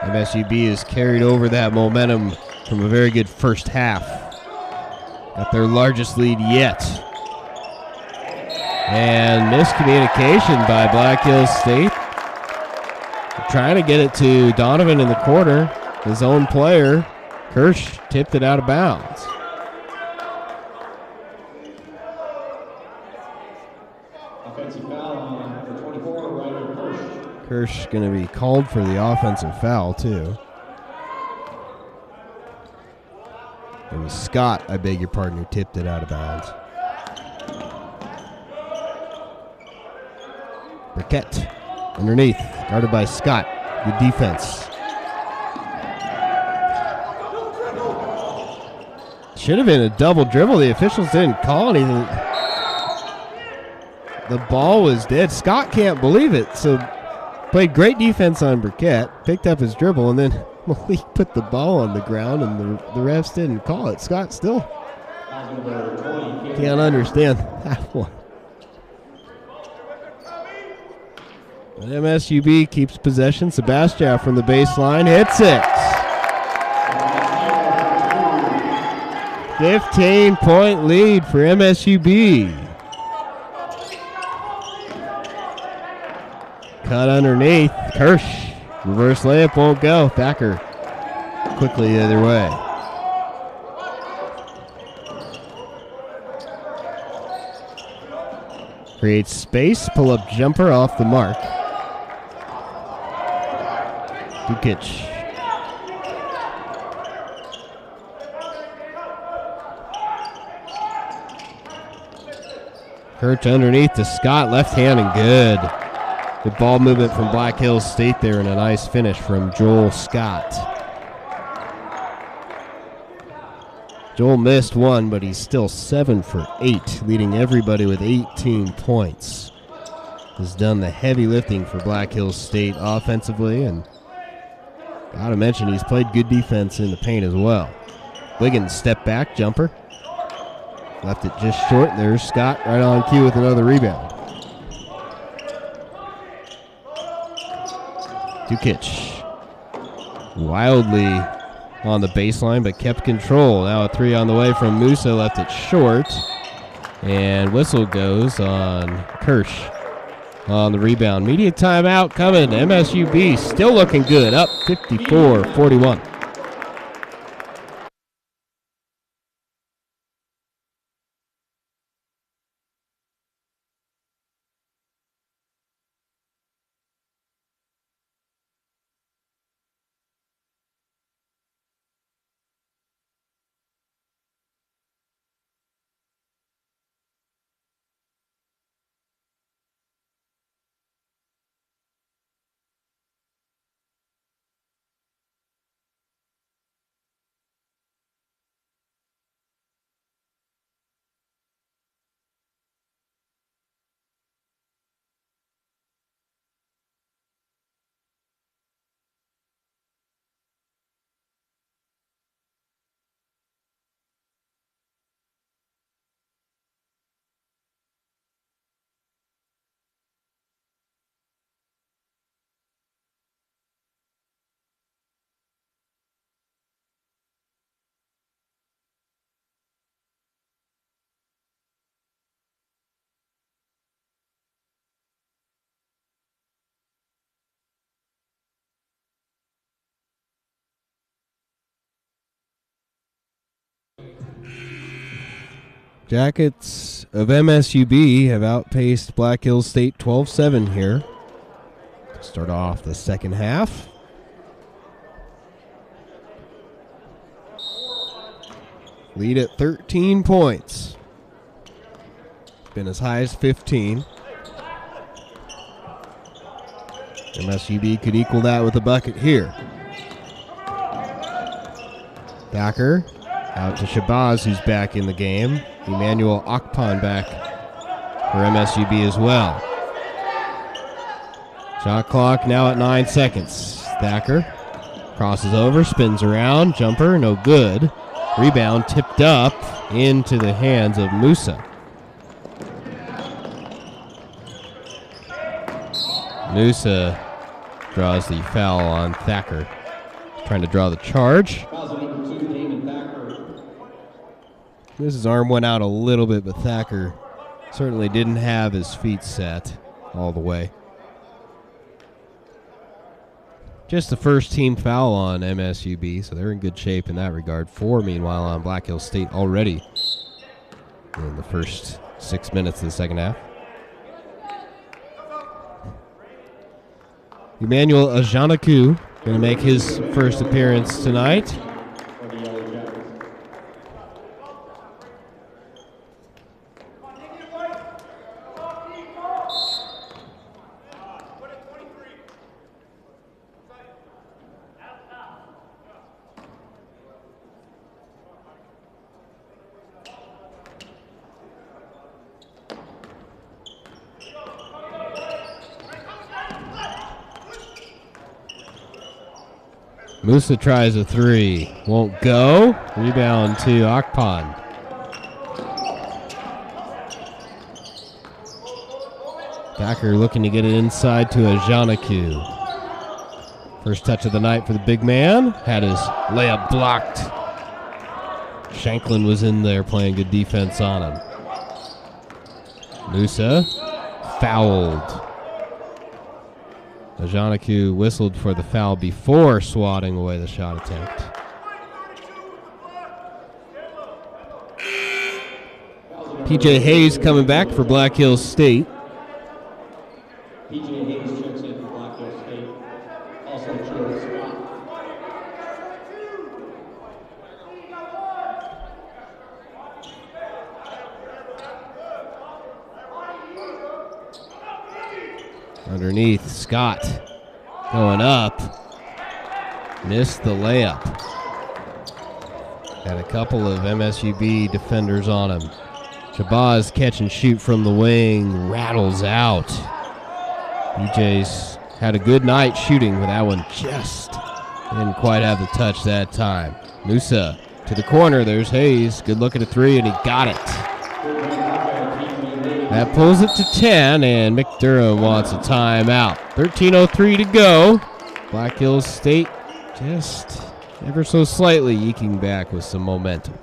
Speaker 1: MSUB has carried over that momentum from a very good first half. Got their largest lead yet. And miscommunication by Black Hills State. Trying to get it to Donovan in the corner. His own player, Kirsch, tipped it out of bounds. Kirsch going to be called for the offensive foul, too. It was Scott, I beg your pardon, who tipped it out of bounds. Burkett underneath, guarded by Scott. Good defense. Should have been a double dribble. The officials didn't call anything. The ball was dead. Scott can't believe it. So played great defense on Burkett, picked up his dribble, and then Malik put the ball on the ground, and the refs didn't call it. Scott still can't understand that one. But MSUB keeps possession. Sebastian from the baseline hits it. 15-point lead for MSUB. Cut underneath. Kirsch. Reverse layup won't go. Thacker quickly the other way. Creates space. Pull-up jumper off the mark. Dukic. Kirch underneath to Scott, left hand and good. Good ball movement from Black Hills State there and a nice finish from Joel Scott. Joel missed one, but he's still 7 for 8, leading everybody with 18 points. Has done the heavy lifting for Black Hills State offensively, and gotta mention he's played good defense in the paint as well. Wiggins step back jumper. Left it just short. There's Scott right on cue with another rebound. Dukic wildly on the baseline, but kept control. Now a three on the way from Musa. Left it short. And whistle goes on Kirsch on the rebound. Media timeout coming. MSUB still looking good. Up 54-41. Jackets of MSUB have outpaced Black Hills State 12-7 here to start off the second half. Lead at 13 points. Been as high as 15. MSUB could equal that with a bucket here. Thacker out to Shabazz, who's back in the game. Emmanuel Akpan back for MSUB as well. Shot clock now at 9 seconds. Thacker crosses over, spins around, jumper, no good. Rebound tipped up into the hands of Musa. Musa draws the foul on Thacker. Trying to draw the charge. Musa's arm went out a little bit, but Thacker certainly didn't have his feet set all the way. Just the first team foul on MSUB, so they're in good shape in that regard. 4, meanwhile, on Black Hills State already in the first 6 minutes of the second half. Emmanuel Ajanaku going to make his first appearance tonight.
Speaker 2: For the Yellow Jackets.
Speaker 1: Musa tries a three. Won't go. Rebound to Akpan. Thacker looking to get it inside to Ajanaku. First touch of the night for the big man. Had his layup blocked. Shanklin was in there playing good defense on him. Musa fouled. Ajanaku whistled for the foul before swatting away the shot attempt. PJ Hayes coming back for Black Hills State.
Speaker 2: PJ Hayes checks in for Black Hills State. Also Joe Scott.
Speaker 1: Underneath, Scott going up. Missed the layup. Had a couple of MSUB defenders on him. Shabazz catch and shoot from the wing. Rattles out. BJ's had a good night shooting, but that one just didn't quite have the touch that time. Musa to the corner. There's Hayes. Good look at a three, and he got it. That pulls it to 10, and McDurham wants a timeout. 13:03 to go. Black Hills State just ever so slightly eking back with some momentum.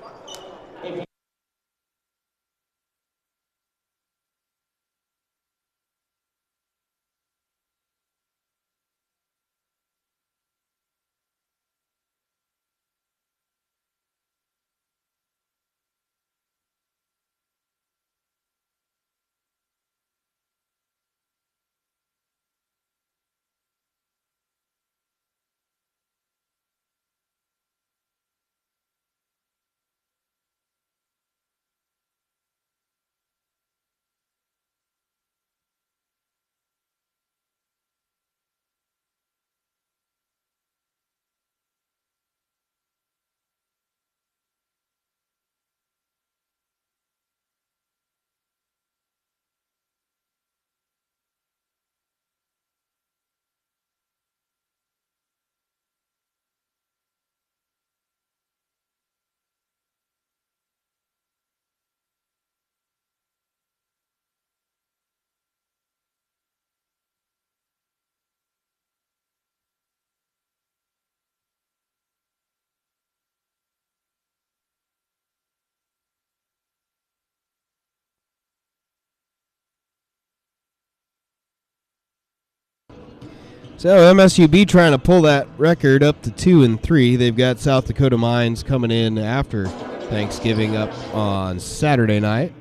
Speaker 1: So MSUB trying to pull that record up to 2-3. They've got South Dakota Mines coming in after Thanksgiving up on Saturday night.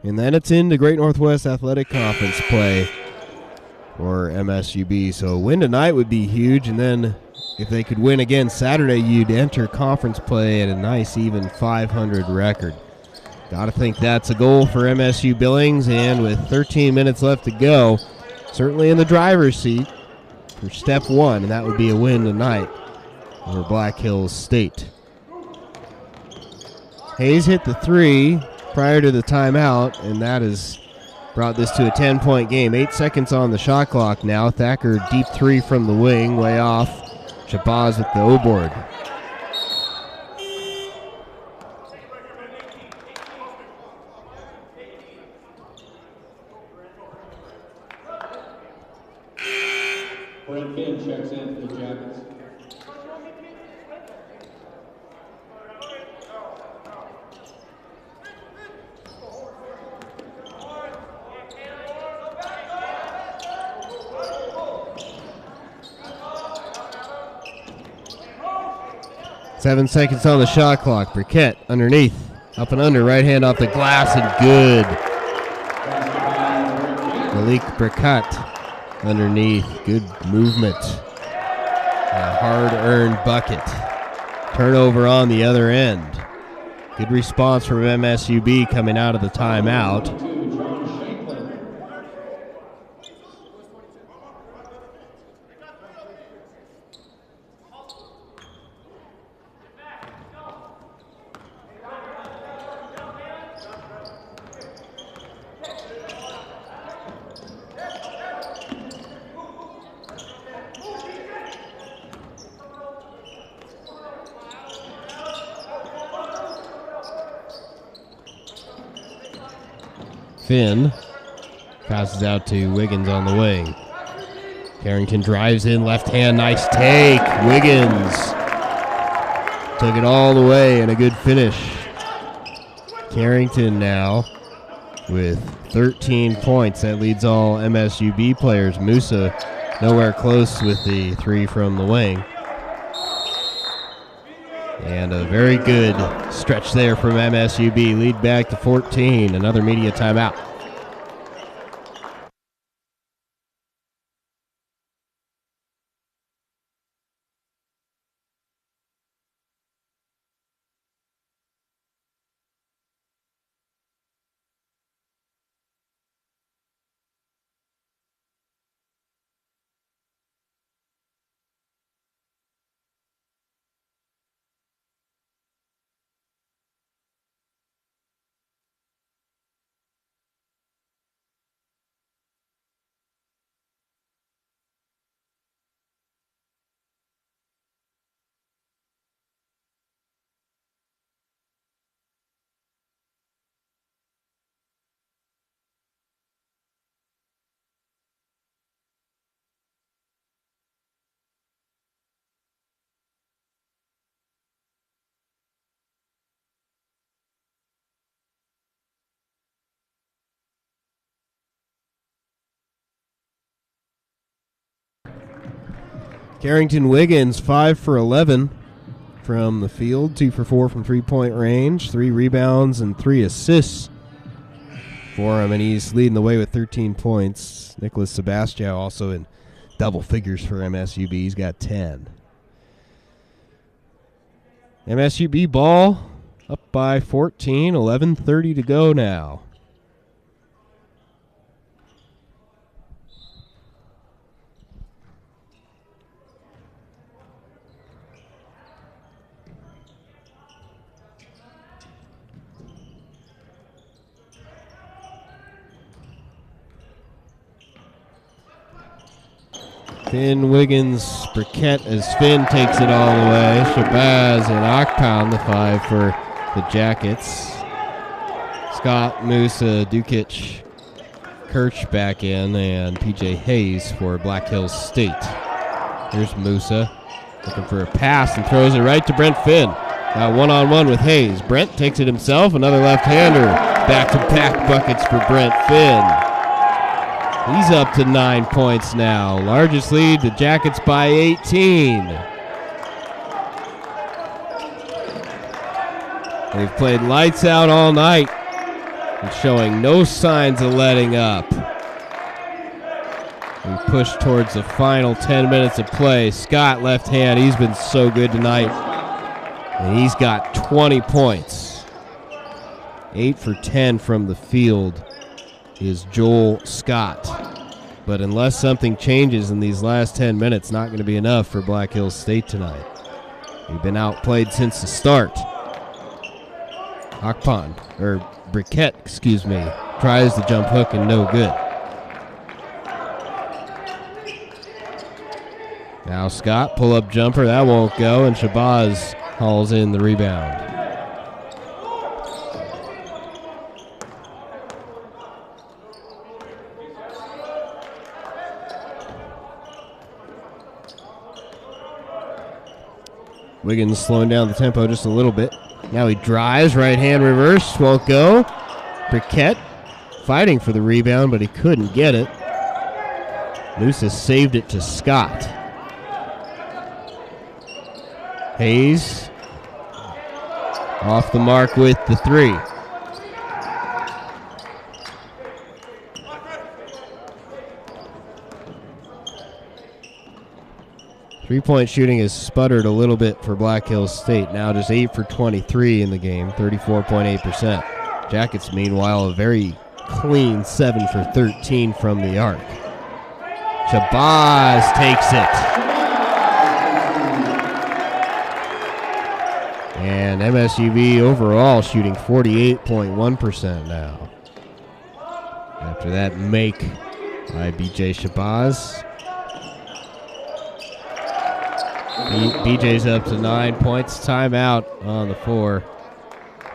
Speaker 1: And then it's into Great Northwest Athletic Conference play for MSUB. So a win tonight would be huge. And then if they could win again Saturday, you'd enter conference play at a nice even 500 record. Got to think that's a goal for MSU Billings. And with 13 minutes left to go, certainly in the driver's seat for step one, and that would be a win tonight over Black Hills State. Hayes hit the three prior to the timeout, and that has brought this to a 10-point game. 8 seconds on the shot clock now. Thacker deep three from the wing, way off. Shabazz with the O-board.
Speaker 2: Brent Finn checks in for the Jackets.
Speaker 1: Seven seconds on the shot clock. Briquette underneath. Up and under. Right hand off the glass and good. Malik Briquette underneath. Good movement. A hard-earned bucket. Turnover on the other end. Good response from MSUB coming out of the timeout. Finn passes out to Wiggins on the wing. Carrington drives in, left hand, nice take. Wiggins took it all the way and a good finish. Carrington now with 13 points. That leads all MSUB players. Musa nowhere close with the three from the wing. And a very good stretch there from MSUB. Lead back to 14. Another media timeout. Carrington Wiggins, 5 for 11 from the field, 2 for 4 from three-point range, 3 rebounds and 3 assists for him, and he's leading the way with 13 points. Nicholas Sebastião also in double figures for MSUB. He's got 10. MSUB ball up by 14, 11:30 to go now. Finn, Wiggins, Burkett as Finn takes it all the way. Shabazz and Akpan, the 5 for the Jackets. Scott, Musa, Dukic, Kirch back in, and PJ Hayes for Black Hills State. Here's Musa looking for a pass and throws it right to Brent Finn. Now one-on-one with Hayes. Brent takes it himself, another left-hander. Back-to-back buckets for Brent Finn. He's up to 9 points now. Largest lead, the Jackets by 18. They've played lights out all night and showing no signs of letting up. We push towards the final 10 minutes of play. Scott, left hand, he's been so good tonight. And he's got 20 points. 8 for 10 from the field is Joel Scott. But unless something changes in these last 10 minutes, not going to be enough for Black Hills State tonight. They've been outplayed since the start. Briquette, tries the jump hook and no good. Now Scott, pull-up jumper, that won't go, and Shabazz hauls in the rebound. Wiggins slowing down the tempo just a little bit. Now he drives, right hand reverse, won't go. Briquette fighting for the rebound, but he couldn't get it. Musa saved it to Scott. Hayes off the mark with the 3. Three-point shooting has sputtered a little bit for Black Hills State. Now just 8 for 23 in the game, 34.8%. Jackets, meanwhile, a very clean 7 for 13 from the arc. Shabazz takes it. And MSUB overall shooting 48.1% now. After that make by BJ Shabazz. BJ's up to 9 points. Timeout on the 4.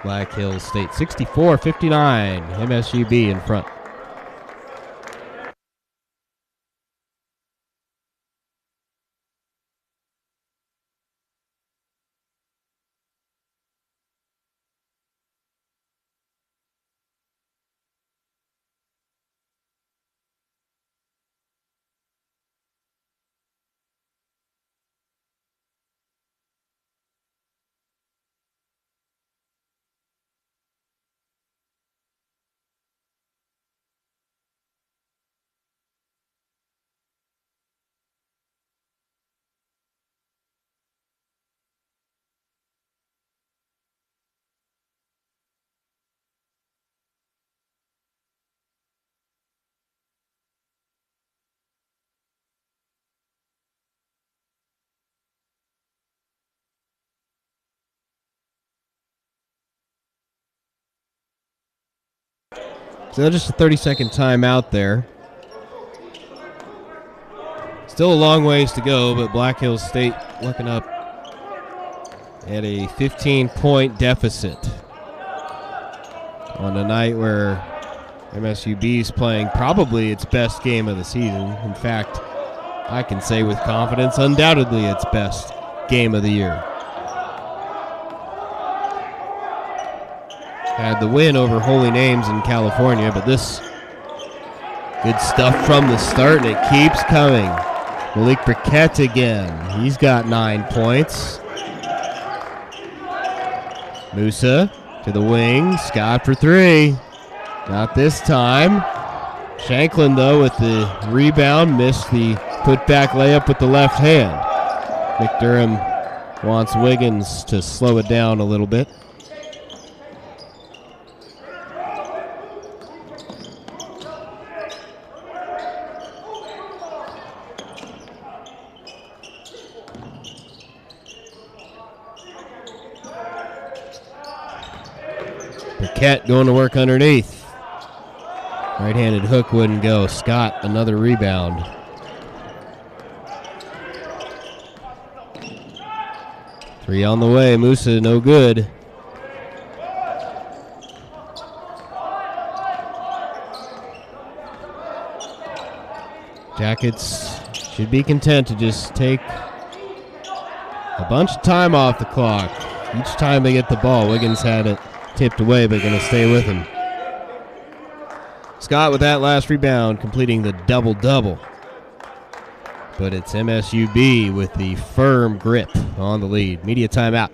Speaker 1: Black Hills State 64-59. MSUB in front. So just a 30-second timeout there. Still a long ways to go, but Black Hills State looking up at a 15-point deficit on a night where MSUB is playing probably its best game of the season. In fact, I can say with confidence, undoubtedly its best game of the year. Had the win over Holy Names in California, but this good stuff from the start, and it keeps coming. Malik Briquette again. He's got 9 points. Musa to the wing. Scott for 3. Not this time. Shanklin, though, with the rebound, missed the putback layup with the left hand. McDurham wants Wiggins to slow it down a little bit. Briquette going to work underneath. Right-handed hook wouldn't go. Scott, another rebound. Three on the way. Musa, no good. Jackets should be content to just take a bunch of time off the clock. Each time they get the ball, Wiggins had it tipped away, but going to stay with him. Scott with that last rebound, completing the double-double. But it's MSUB with the firm grip on the lead. Media timeout.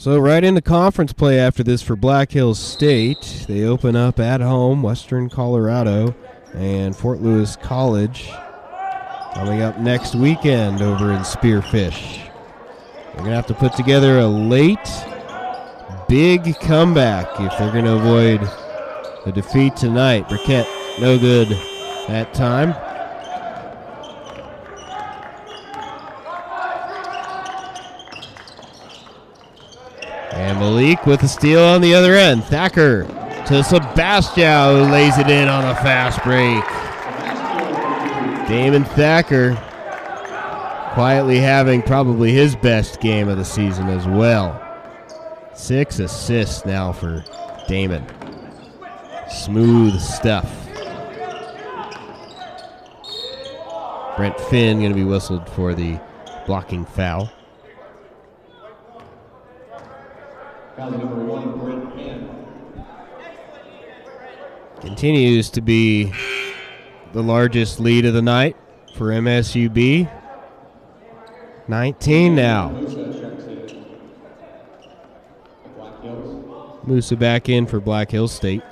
Speaker 1: So right into conference play after this for Black Hills State. They open up at home, Western Colorado and Fort Lewis College. Coming up next weekend over in Spearfish. They're going to have to put together a late, big comeback if they're going to avoid a defeat tonight. Briquette, no good that time. And Malik with a steal on the other end. Thacker to Sebastião, who lays it in on a fast break. Damon Thacker quietly having probably his best game of the season as well. 6 assists now for Damon. Smooth stuff. Brent Finn going to be whistled for the blocking foul.
Speaker 2: Foul number 1, Brent Finn.
Speaker 1: Continues to be the largest lead of the night for MSUB. 19 now. Musa back in for Black Hills State.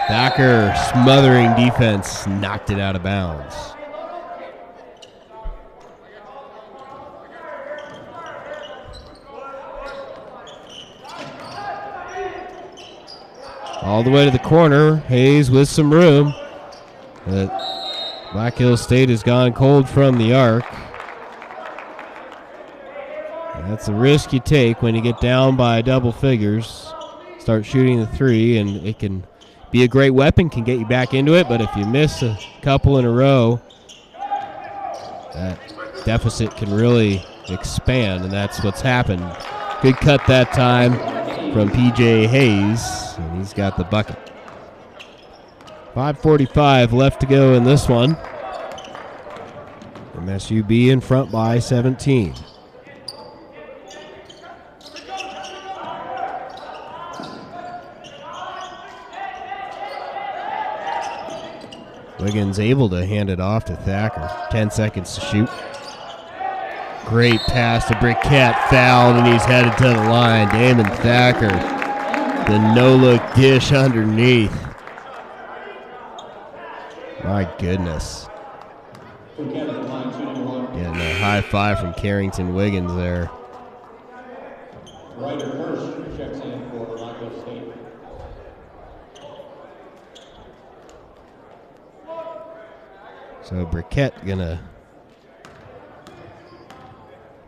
Speaker 1: Thacker smothering defense, knocked it out of bounds. All the way to the corner, Hayes with some room. But Black Hills State has gone cold from the arc. That's the risk you take when you get down by double figures. Start shooting the three, and it can be a great weapon, can get you back into it, but if you miss a couple in a row, that deficit can really expand, and that's what's happened. Good cut that time from P.J. Hayes, and he's got the bucket. 5:45 left to go in this one. MSUB in front by 17. Wiggins able to hand it off to Thacker. 10 seconds to shoot. Great pass to Briquette, fouled, and he's headed to the line. Damon Thacker, the no-look dish underneath. My goodness. Getting a high five from Carrington Wiggins there.
Speaker 2: Ryder Hirsch checks in for Black Hills State.
Speaker 1: So Briquette gonna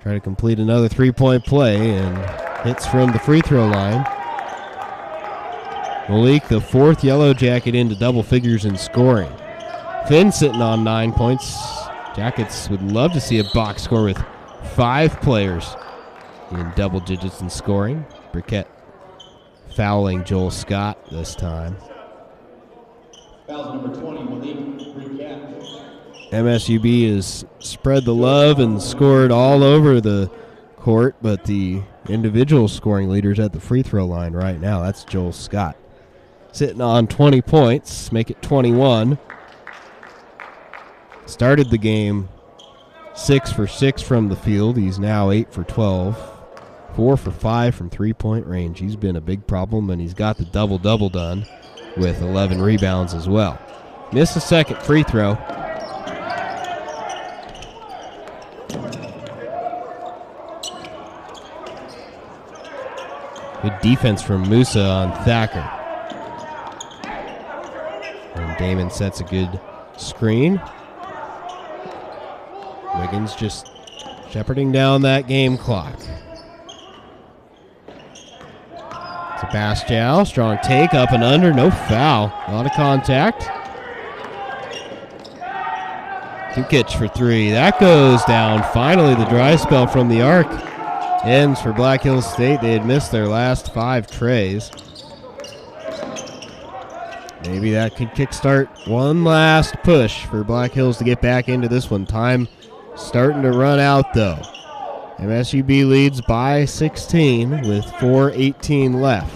Speaker 1: try to complete another three-point play and hits from the free throw line. Malik, the fourth Yellow Jacket, into double figures in scoring. Finn sitting on 9 points. Jackets would love to see a box score with 5 players in double digits in scoring. Briquette fouling Joel Scott this time.
Speaker 2: Foul number 20, Malik Briquette.
Speaker 1: MSUB has spread the love and scored all over the court, but the individual scoring leaders at the free throw line right now, that's Joel Scott. Sitting on 20 points, make it 21. Started the game 6 for 6 from the field. He's now 8 for 12. 4 for 5 from three-point range. He's been a big problem, and he's got the double-double done with 11 rebounds as well. Missed a second free throw. Good defense from Musa on Thacker. And Damon sets a good screen. Wiggins just shepherding down that game clock. Sebastião, strong take, up and under, no foul. A lot of contact. Kukic for three. That goes down. Finally, the dry spell from the arc ends for Black Hills State. They had missed their last 5 trays. Maybe that could kickstart one last push for Black Hills to get back into this one. Time starting to run out, though. MSUB leads by 16 with 4:18 left.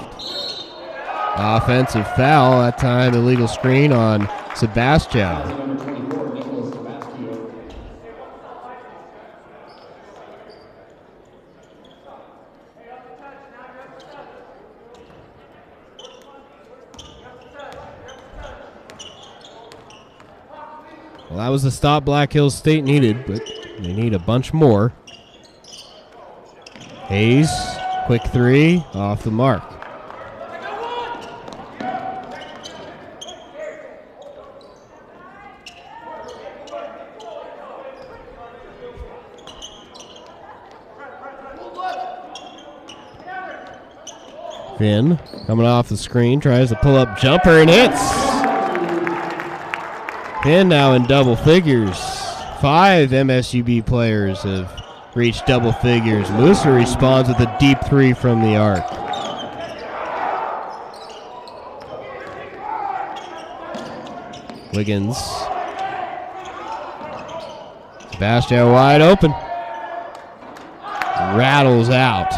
Speaker 1: Offensive foul, that time illegal screen on Sebastião. Well, that was the stop Black Hills State needed, but they need a bunch more. Hayes, quick three, off the mark. Finn coming off the screen, tries to pull up jumper and hits. Finn now in double figures. 5 MSUB players have reached double figures. Musa responds with a deep three from the arc. Wiggins. Sebastian wide open. Rattles out.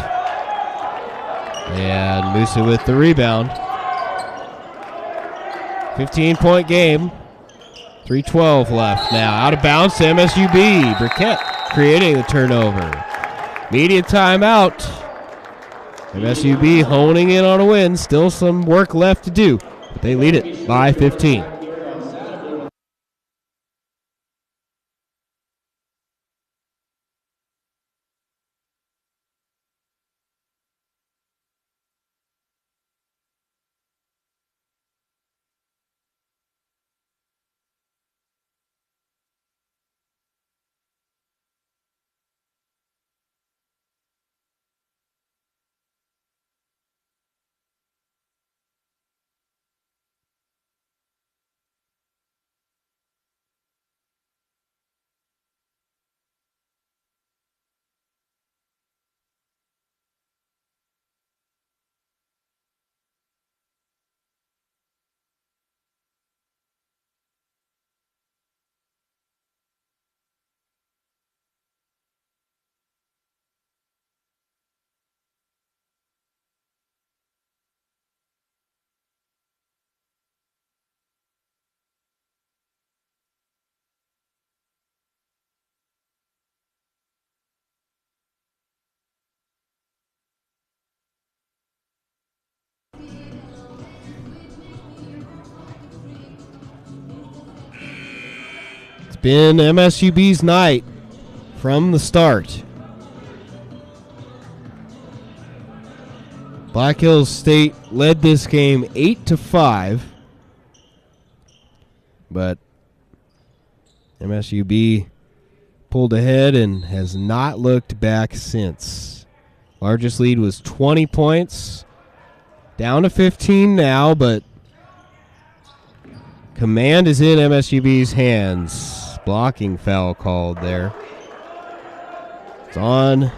Speaker 1: And Musa with the rebound. 15-point game. 3:12 left now. Out of bounds to MSUB. Burkett creating the turnover. Media timeout. MSUB honing in on a win. Still some work left to do. But they lead it by 15. Been MSUB's night from the start. Black Hills State led this game 8-5, but MSUB pulled ahead and has not looked back since. Largest lead was 20 points, down to 15 now, but command is in MSUB's hands. Blocking foul called there. It's on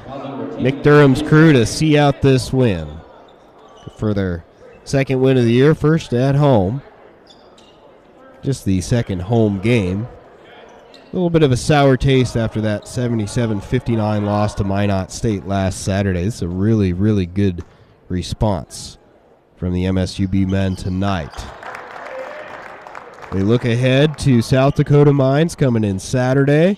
Speaker 1: Nick Durham's crew to see out this win for their second win of the year, first at home. Just the second home game. A little bit of a sour taste after that 77-59 loss to Minot State last Saturday. It's a really, really good response from the MSUB men tonight. They look ahead to South Dakota Mines coming in Saturday.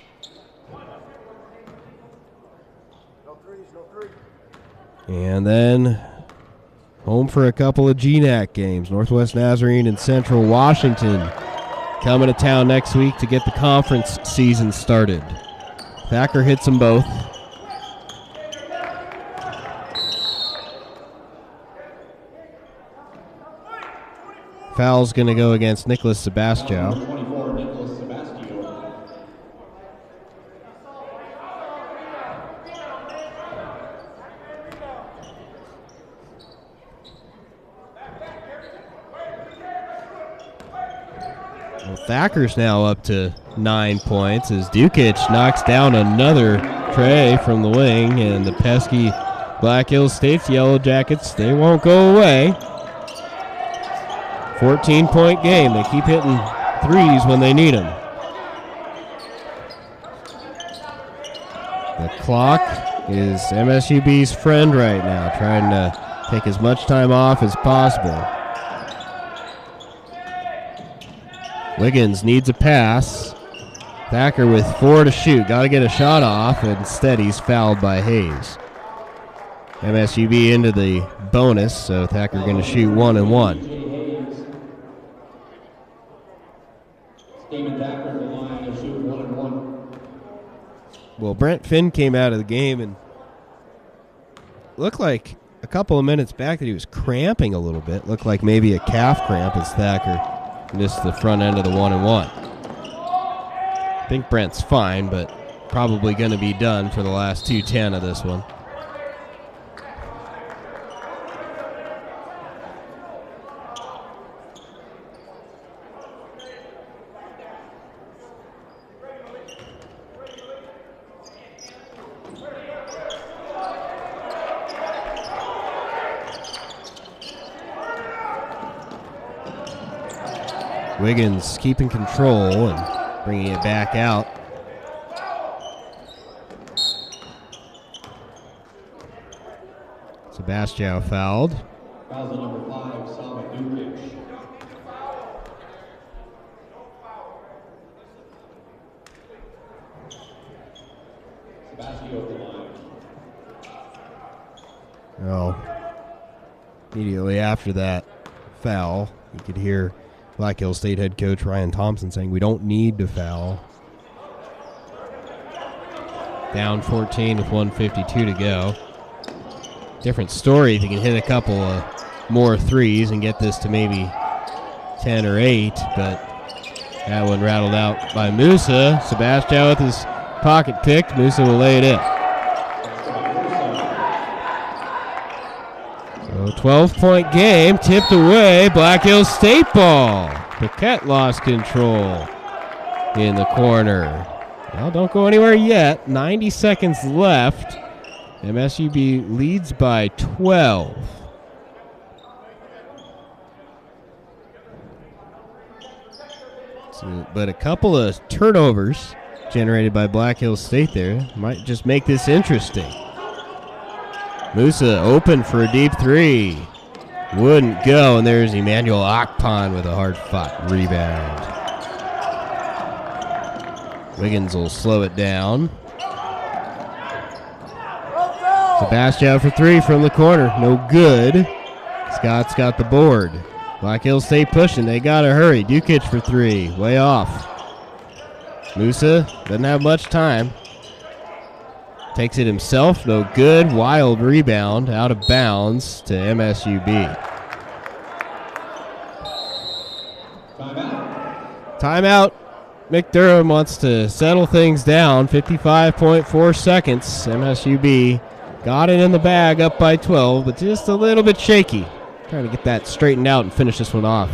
Speaker 1: And then home for a couple of GNAC games. Northwest Nazarene and Central Washington coming to town next week to get the conference season started. Thacker hits them both. Foul's going to go against Nicholas Sebastian.
Speaker 2: 24, Nicholas Sebastian.
Speaker 1: Well, Thacker's now up to 9 points as Dukic knocks down another tray from the wing, and the pesky Black Hills State's Yellow Jackets, they won't go away. 14-point game. They keep hitting threes when they need them. The clock is MSUB's friend right now, trying to take as much time off as possible. Wiggins needs a pass. Thacker with 4 to shoot. Got to get a shot off, and instead he's fouled by Hayes. MSUB into the bonus, so Thacker going to shoot 1 and 1.
Speaker 2: Damon Thacker at the line of
Speaker 1: Well, Brent Finn came out of the game and looked like a couple of minutes back that he was cramping a little bit. Looked like maybe a calf cramp as Thacker missed the front end of the 1-1. I think Brent's fine, but probably going to be done for the last 2:10 of this one. Wiggins keeping control and bringing it back out. Sebastião fouled.
Speaker 2: Fouls on number 5, Sava Dukic. Sebastião at the line.
Speaker 1: Oh. Immediately after that foul, you could hear Black Hills State head coach Ryan Thompson saying, "We don't need to foul." Down 14 with 1:52 to go. Different story if you can hit a couple of more threes and get this to maybe 10 or 8, but that one rattled out by Musa. Sebastião with his pocket picked. Musa will lay it in. So 12-point game, tipped away. Black Hills State ball. Paquette lost control in the corner. Well, don't go anywhere yet. 90 seconds left. MSUB leads by 12. But a couple of turnovers generated by Black Hills State there might just make this interesting. Musa open for a deep three. Wouldn't go, and there's Emmanuel Akpan with a hard-fought rebound. Wiggins will slow it down. Sebastião for three from the corner. No good. Scott's got the board. Black Hills State pushing. They got to hurry. Dukic for three. Way off. Musa doesn't have much time. Takes it himself. No good. Wild rebound. Out of bounds to MSUB. Timeout. McDurham wants to settle things down. 55.4 seconds. MSUB got it in the bag, up by 12, but just a little bit shaky. Trying to get that straightened out and finish this one off.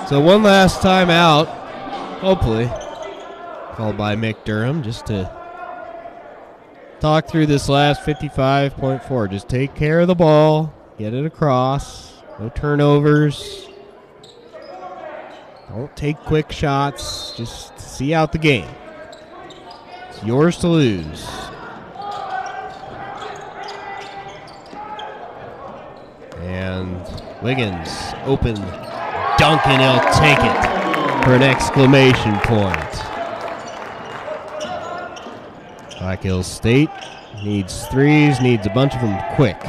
Speaker 1: So one last time out, hopefully, called by McDurham, just to talk through this last 55.4. Just take care of the ball, get it across, no turnovers. Don't take quick shots, just see out the game. It's yours to lose. And Wiggins open. Duncan, he'll take it for an exclamation point. Black Hills State needs threes, needs a bunch of them quick.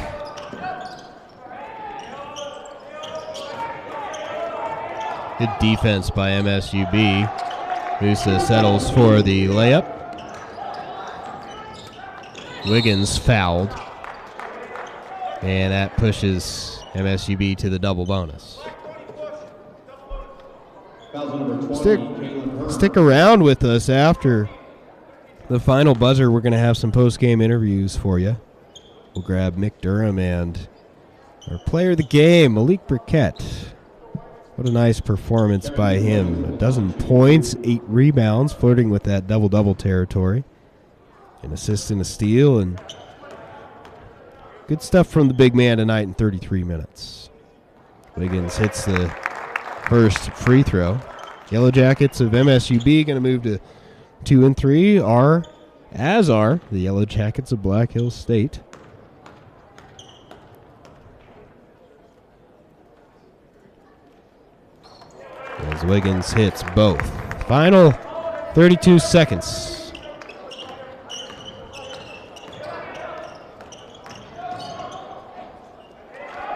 Speaker 1: Good defense by MSUB. Musa settles for the layup. Wiggins fouled. And that pushes MSUB to the double bonus. Stick around with us after the final buzzer. We're going to have some post-game interviews for you. We'll grab Mick Durham and our player of the game, Malik Burkett. What a nice performance by him. 12 points, 8 rebounds, flirting with that double-double territory. An assist and a steal, and good stuff from the big man tonight in 33 minutes. Wiggins hits the first free throw. Yellow Jackets of MSUB going to move to 2 and 3, as are the Yellow Jackets of Black Hills State. As Wiggins hits both. Final 32 seconds.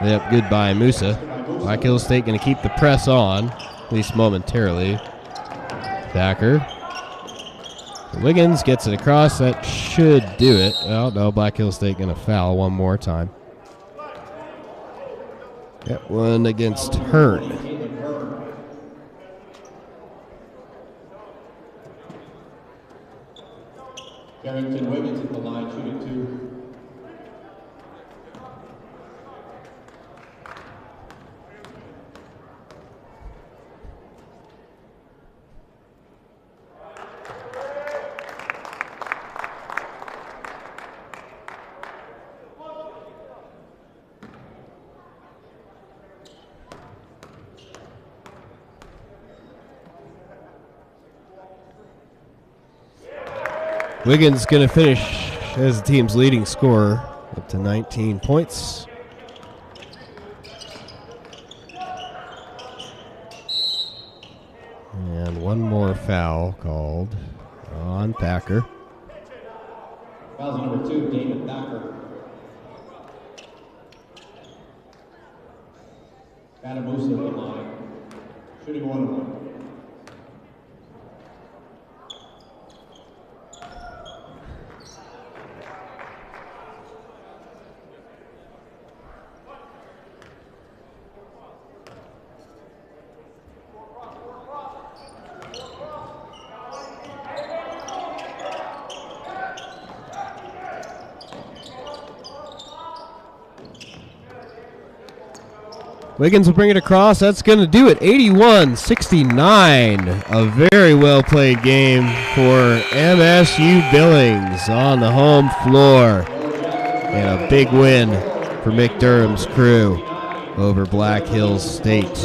Speaker 1: Yep, goodbye, Musa. Black Hills State going to keep the press on, at least momentarily. Thacker. Wiggins gets it across. That should do it. Well, no, Black Hills State going to foul one more time. Got one against Hearn.
Speaker 2: Carrington Wiggins at the line, shooting 2.
Speaker 1: Wiggins going to finish as the team's leading scorer, up to 19 points. And one more foul called on Thacker.
Speaker 2: Foul number 2, David Thacker. Adam Musa at the line, shooting 1-1.
Speaker 1: Wiggins will bring it across. That's going to do it. 81-69. A very well played game for MSU Billings on the home floor. And a big win for Mick Durham's crew over Black Hills State.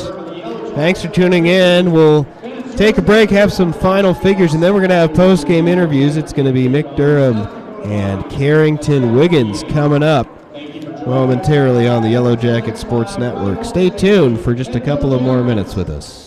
Speaker 1: Thanks for tuning in. We'll take a break, have some final figures, and then we're going to have post-game interviews. It's going to be Mick Durham and Carrington Wiggins coming up momentarily on the Yellow Jacket Sports Network. Stay tuned for just a couple of more minutes with us.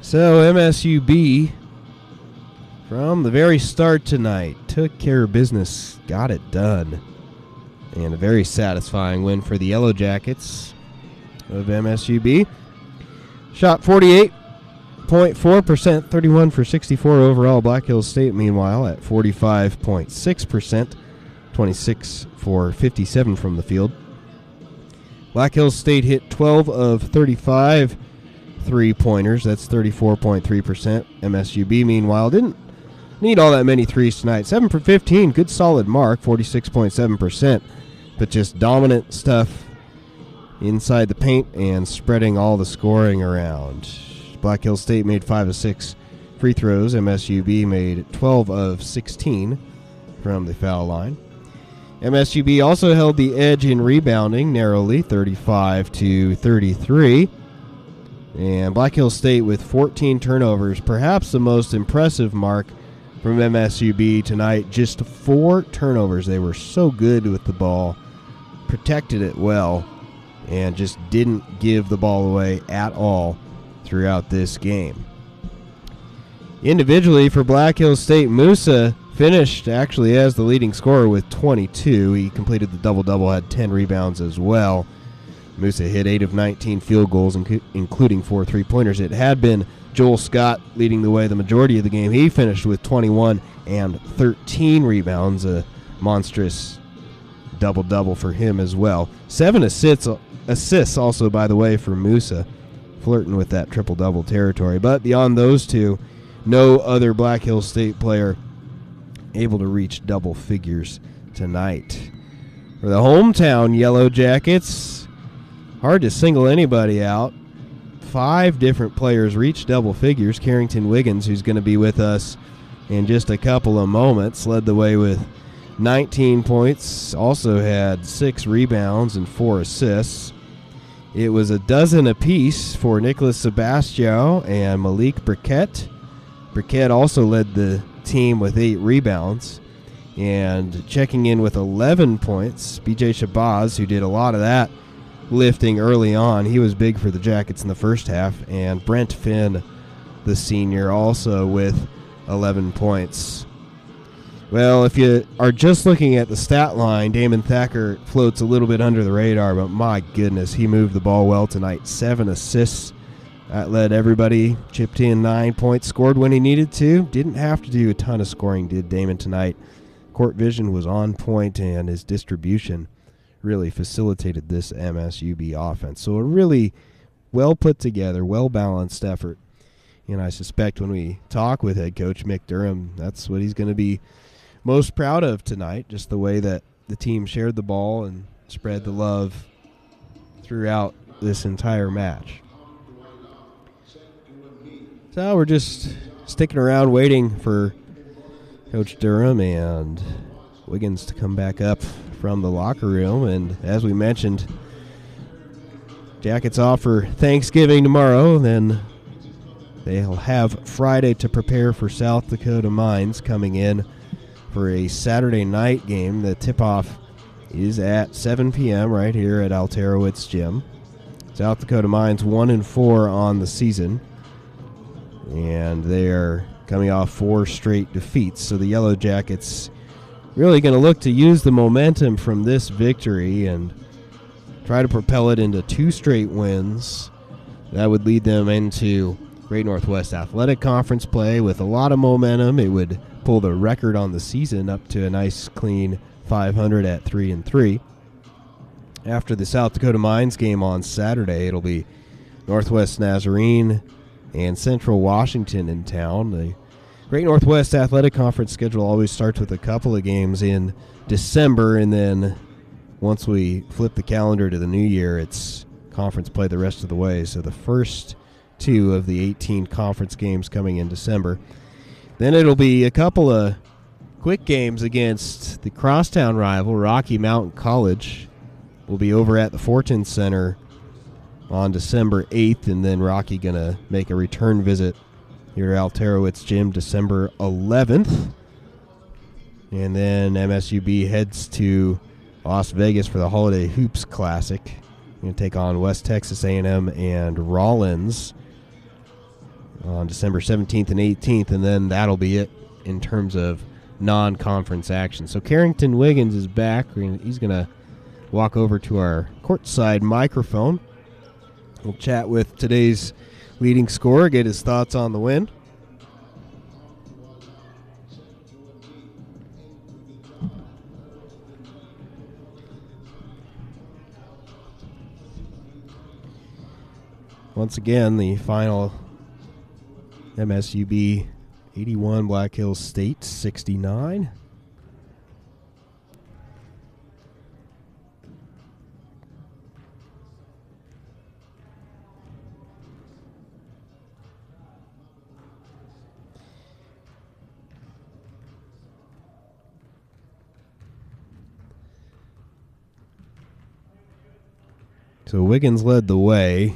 Speaker 1: So MSUB from the very start tonight. Took care of business, got it done. And a very satisfying win for the Yellow Jackets of MSUB. Shot 48.4%, 31 for 64 overall. Black Hills State, meanwhile, at 45.6%, 26 for 57 from the field. Black Hills State hit 12 of 35 three-pointers. That's 34.3%. MSUB, meanwhile, didn't need all that many threes tonight. 7 for 15, good solid mark, 46.7%. But just dominant stuff inside the paint and spreading all the scoring around. Black Hills State made 5 of 6 free throws. MSUB made 12 of 16 from the foul line. MSUB also held the edge in rebounding narrowly, 35 to 33. And Black Hills State with 14 turnovers, perhaps the most impressive mark from MSUB tonight. Just 4 turnovers. They were so good with the ball, protected it well, and just didn't give the ball away at all throughout this game. Individually for Black Hills State, Musa finished actually as the leading scorer with 22. He completed the double-double, had 10 rebounds as well. Musa hit 8 of 19 field goals, including 4 three-pointers. It had been Joel Scott leading the way the majority of the game. He finished with 21 and 13 rebounds, a monstrous double-double for him as well. 7 assists also, by the way, for Musa, flirting with that triple-double territory. But beyond those two, no other Black Hills State player able to reach double figures tonight. For the hometown Yellow Jackets, hard to single anybody out. 5 different players reached double figures. Carrington Wiggins, who's going to be with us in just a couple of moments, led the way with 19 points, also had 6 rebounds and 4 assists. It was a dozen apiece for Nicholas Sebastio and Malik Burkett. Burkett also led the team with 8 rebounds. And checking in with 11 points, BJ Shabazz, who did a lot of that lifting early on. He was big for the Jackets in the first half. And Brent Finn, the senior, also with 11 points. Well, if you are just looking at the stat line, Damon Thacker floats a little bit under the radar, but my goodness, he moved the ball well tonight. 7 assists. That led everybody. Chipped in 9 points, scored when he needed to. Didn't have to do a ton of scoring, did Damon tonight. Court vision was on point, and his distribution really facilitated this MSUB offense. So a really well put together, well balanced effort. And I suspect when we talk with head coach Mick Durham, that's what he's going to be most proud of tonight, just the way that the team shared the ball and spread the love throughout this entire match. So we're just sticking around waiting for Coach Durham and Wiggins to come back up from the locker room. And as we mentioned, Jackets off for Thanksgiving tomorrow. Then they'll have Friday to prepare for South Dakota Mines coming in for a Saturday night game. The tip-off is at 7 p.m. right here at Alterowitz Gym. South Dakota Mines 1-4 on the season, and they are coming off 4 straight defeats. So the Yellow Jackets really going to look to use the momentum from this victory and try to propel it into 2 straight wins. That would lead them into Great Northwest Athletic Conference play with a lot of momentum. It would pull the record on the season up to a nice clean 500 at 3-3. After the South Dakota Mines game on Saturday, it'll be Northwest Nazarene and Central Washington in town. The Great Northwest Athletic Conference schedule always starts with a couple of games in December, and then once we flip the calendar to the new year, it's conference play the rest of the way. So the first 2 of the 18 conference games coming in December. Then it'll be a couple of quick games against the crosstown rival, Rocky Mountain College. We'll be over at the Fortune Center on December 8th, and then Rocky going to make a return visit here at Alterowitz Gym December 11th. And then MSUB heads to Las Vegas for the Holiday Hoops Classic. Going to take on West Texas A&M and Rollins on December 17th and 18th, and then that'll be it in terms of non-conference action. So Carrington Wiggins is back. He's going to walk over to our courtside microphone. We'll chat with today's leading scorer, get his thoughts on the win. Once again, the final MSUB 81, Black Hills State 69. So Wiggins led the way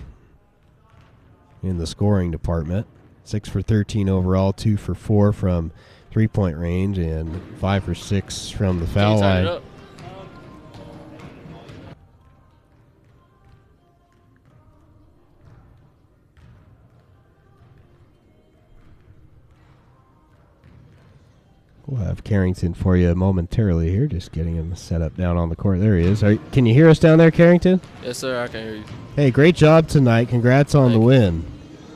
Speaker 1: in the scoring department. 6 for 13 overall, 2 for 4 from three-point range, and 5 for 6 from the foul line. We'll have Carrington for you momentarily here, just getting him set up down on the court. There he is. Can you hear us down there, Carrington?
Speaker 3: Yes, sir, I can hear you.
Speaker 1: Hey, great job tonight. Congrats on the win.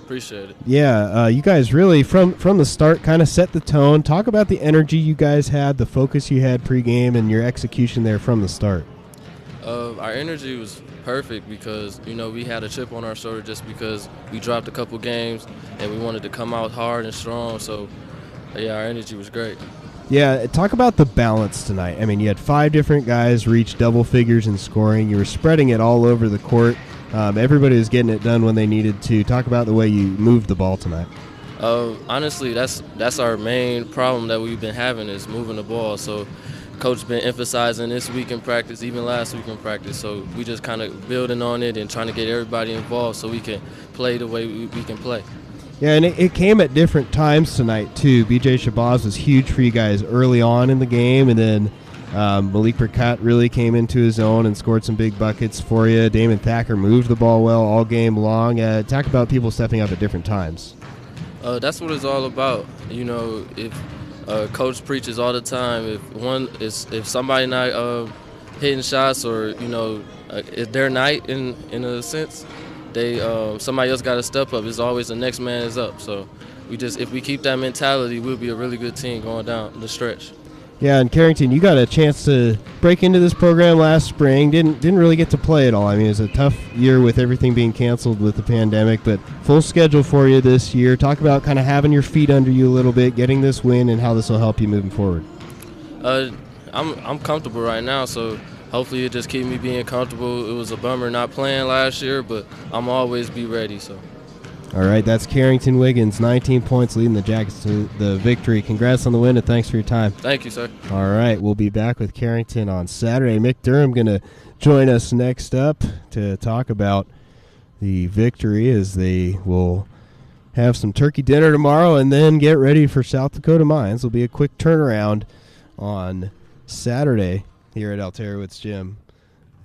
Speaker 3: Appreciate it.
Speaker 1: Yeah, you guys really, from the start, kind of set the tone. Talk about the energy you guys had, the focus you had pregame, and your execution there from the start.
Speaker 3: Our energy was perfect because, we had a chip on our shoulder just because we dropped a couple games, and we wanted to come out hard and strong. So, yeah, our energy was great.
Speaker 1: Yeah, talk about the balance tonight. I mean, you had 5 different guys reach double figures in scoring. You were spreading it all over the court. Everybody was getting it done when they needed to. Talk about the way you moved the ball tonight.
Speaker 3: Honestly, that's our main problem that we've been having is moving the ball. So Coach been emphasizing this week in practice, even last week in practice. So we just kind of building on it and trying to get everybody involved so we can play the way we can play.
Speaker 1: Yeah, and it came at different times tonight, too. B.J. Shabazz was huge for you guys early on in the game, and then Malik Burkett really came into his own and scored some big buckets for you. Damon Thacker moved the ball well all game long. Talk about people stepping up at different times.
Speaker 3: That's what it's all about. If Coach preaches all the time, if somebody not hitting shots or, it's their night in a sense, somebody else got to step up. It's always the next man is up. So if we keep that mentality, we'll be a really good team going down the stretch.
Speaker 1: Yeah, and Carrington, you got a chance to break into this program last spring. Didn't really get to play at all. I mean, it was a tough year with everything being canceled with the pandemic, but full schedule for you this year. Talk about kind of having your feet under you a little bit, getting this win, and how this will help you moving forward.
Speaker 3: I'm comfortable right now, so hopefully it just keep me being comfortable. It was a bummer not playing last year, but I'm always be ready. So.
Speaker 1: All right, that's Carrington Wiggins, 19 points, leading the Jackets to the victory. Congrats on the win, and thanks for your time.
Speaker 3: Thank you, sir.
Speaker 1: All right, we'll be back with Carrington on Saturday. Mick Durham going to join us next up to talk about the victory as they will have some turkey dinner tomorrow and then get ready for South Dakota Mines. Will be a quick turnaround on Saturday here at Alterowitz Gym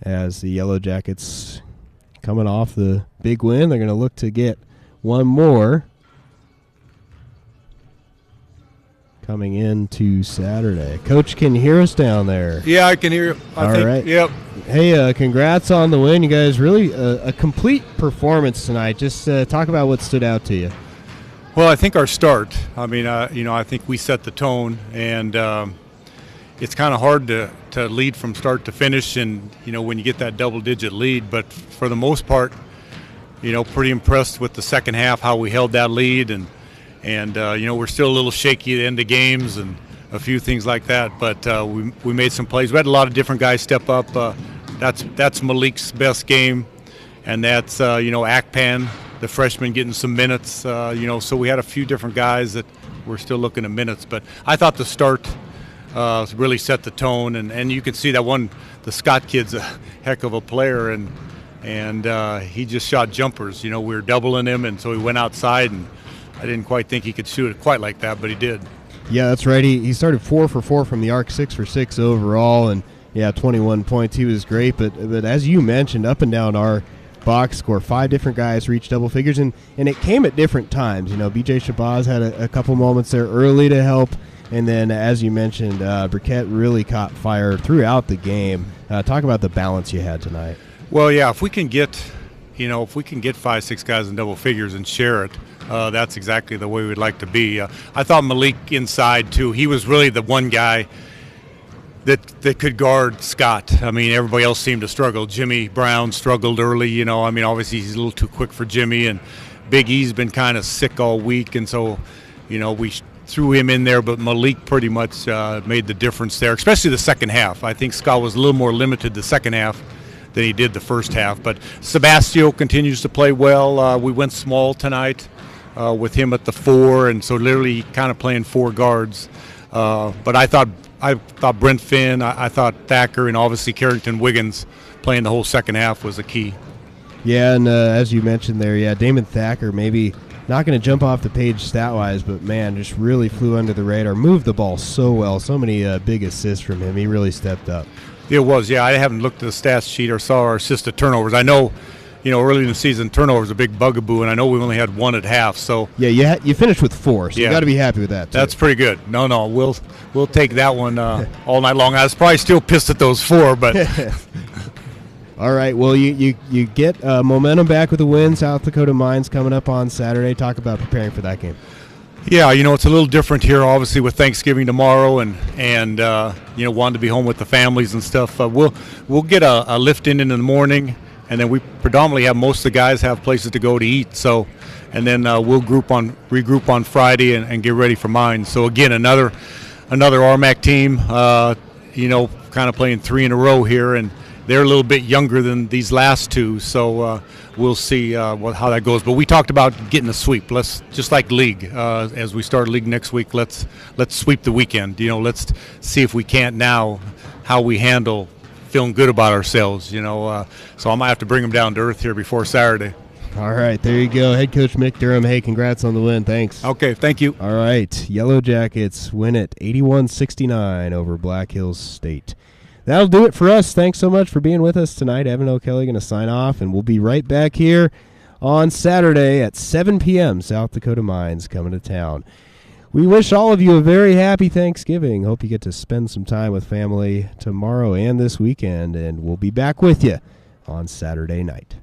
Speaker 1: as the Yellow Jackets coming off the big win. They're going to look to get one more coming into Saturday. Coach, can you hear us down there?
Speaker 4: Yeah, I can hear you.
Speaker 1: All right.
Speaker 4: Yep.
Speaker 1: Hey, congrats on the win. You guys really a complete performance tonight. Just talk about what stood out to you.
Speaker 4: Well, I think our start. I mean, I think we set the tone, and it's kind of hard to lead from start to finish, and when you get that double-digit lead. But for the most part, pretty impressed with the second half, how we held that lead, and we're still a little shaky at the end of games and a few things like that. But we made some plays. We had a lot of different guys step up. That's Malik's best game, and that's Akpan, the freshman, getting some minutes. So we had a few different guys that we're still looking at minutes. But I thought the start really set the tone, and you can see that the Scott kid's a heck of a player, and he just shot jumpers. We were doubling him, and so he went outside, and I didn't quite think he could shoot it quite like that, but he did.
Speaker 1: Yeah, that's right. He started 4 for 4 from the arc, 6 for 6 overall, and 21 points. He was great, but as you mentioned, up and down our box score, 5 different guys reached double figures, and it came at different times. B.J. Shabazz had a couple moments there early to help And then, as you mentioned, Burkett really caught fire throughout the game. Talk about the balance you had tonight.
Speaker 4: Well, yeah, if we can get 5, 6 guys in double figures and share it, that's exactly the way we'd like to be. I thought Malik inside too. He was really the one guy that could guard Scott. I mean, everybody else seemed to struggle. Jimmy Brown struggled early. I mean, obviously he's a little too quick for Jimmy, and Big E's been kind of sick all week, and so we threw him in there, but Malik pretty much made the difference there, especially the second half. I think Scott was a little more limited the second half than he did the first half. But Sebastio continues to play well. We went small tonight with him at the 4, and so literally kind of playing 4 guards. But I thought Brent Finn, I thought Thacker, and obviously Carrington Wiggins playing the whole second half was a key.
Speaker 1: Yeah, and as you mentioned there, Damon Thacker maybe not going to jump off the page stat-wise, but, man, just really flew under the radar, moved the ball so well, so many big assists from him. He really stepped up.
Speaker 4: It was, I haven't looked at the stats sheet or saw our assisted turnovers. I know, early in the season, turnovers a big bugaboo, and I know we only had 1 at half. So
Speaker 1: yeah, you finished with 4, so you got to be happy with that, too.
Speaker 4: That's pretty good. No, we'll take that one all night long. I was probably still pissed at those 4, but
Speaker 1: all right, well, you get momentum back with a win. South Dakota Mines coming up on Saturday. Talk about preparing for that game.
Speaker 4: Yeah, it's a little different here, obviously, with Thanksgiving tomorrow, and wanting to be home with the families and stuff. We'll get a lift in the morning, and then we predominantly have most of the guys have places to go to eat. So, and then we'll regroup on Friday and get ready for Mines. So again, another RMAC team, kind of playing 3 in a row here, and they're a little bit younger than these last 2, so we'll see how that goes. But we talked about getting a sweep. Let's, just like league, as we start league next week, let's sweep the weekend. Let's see if we can't now how we handle feeling good about ourselves. So I might have to bring them down to earth here before Saturday.
Speaker 1: All right, there you go. Head coach Mick Durham. Hey, congrats on the win. Thanks.
Speaker 4: Okay, thank you.
Speaker 1: All right, Yellow Jackets win it 81-69 over Black Hills State. That'll do it for us. Thanks so much for being with us tonight. Evan O'Kelly going to sign off, and we'll be right back here on Saturday at 7 p.m. South Dakota Mines coming to town. We wish all of you a very happy Thanksgiving. Hope you get to spend some time with family tomorrow and this weekend, and we'll be back with you on Saturday night.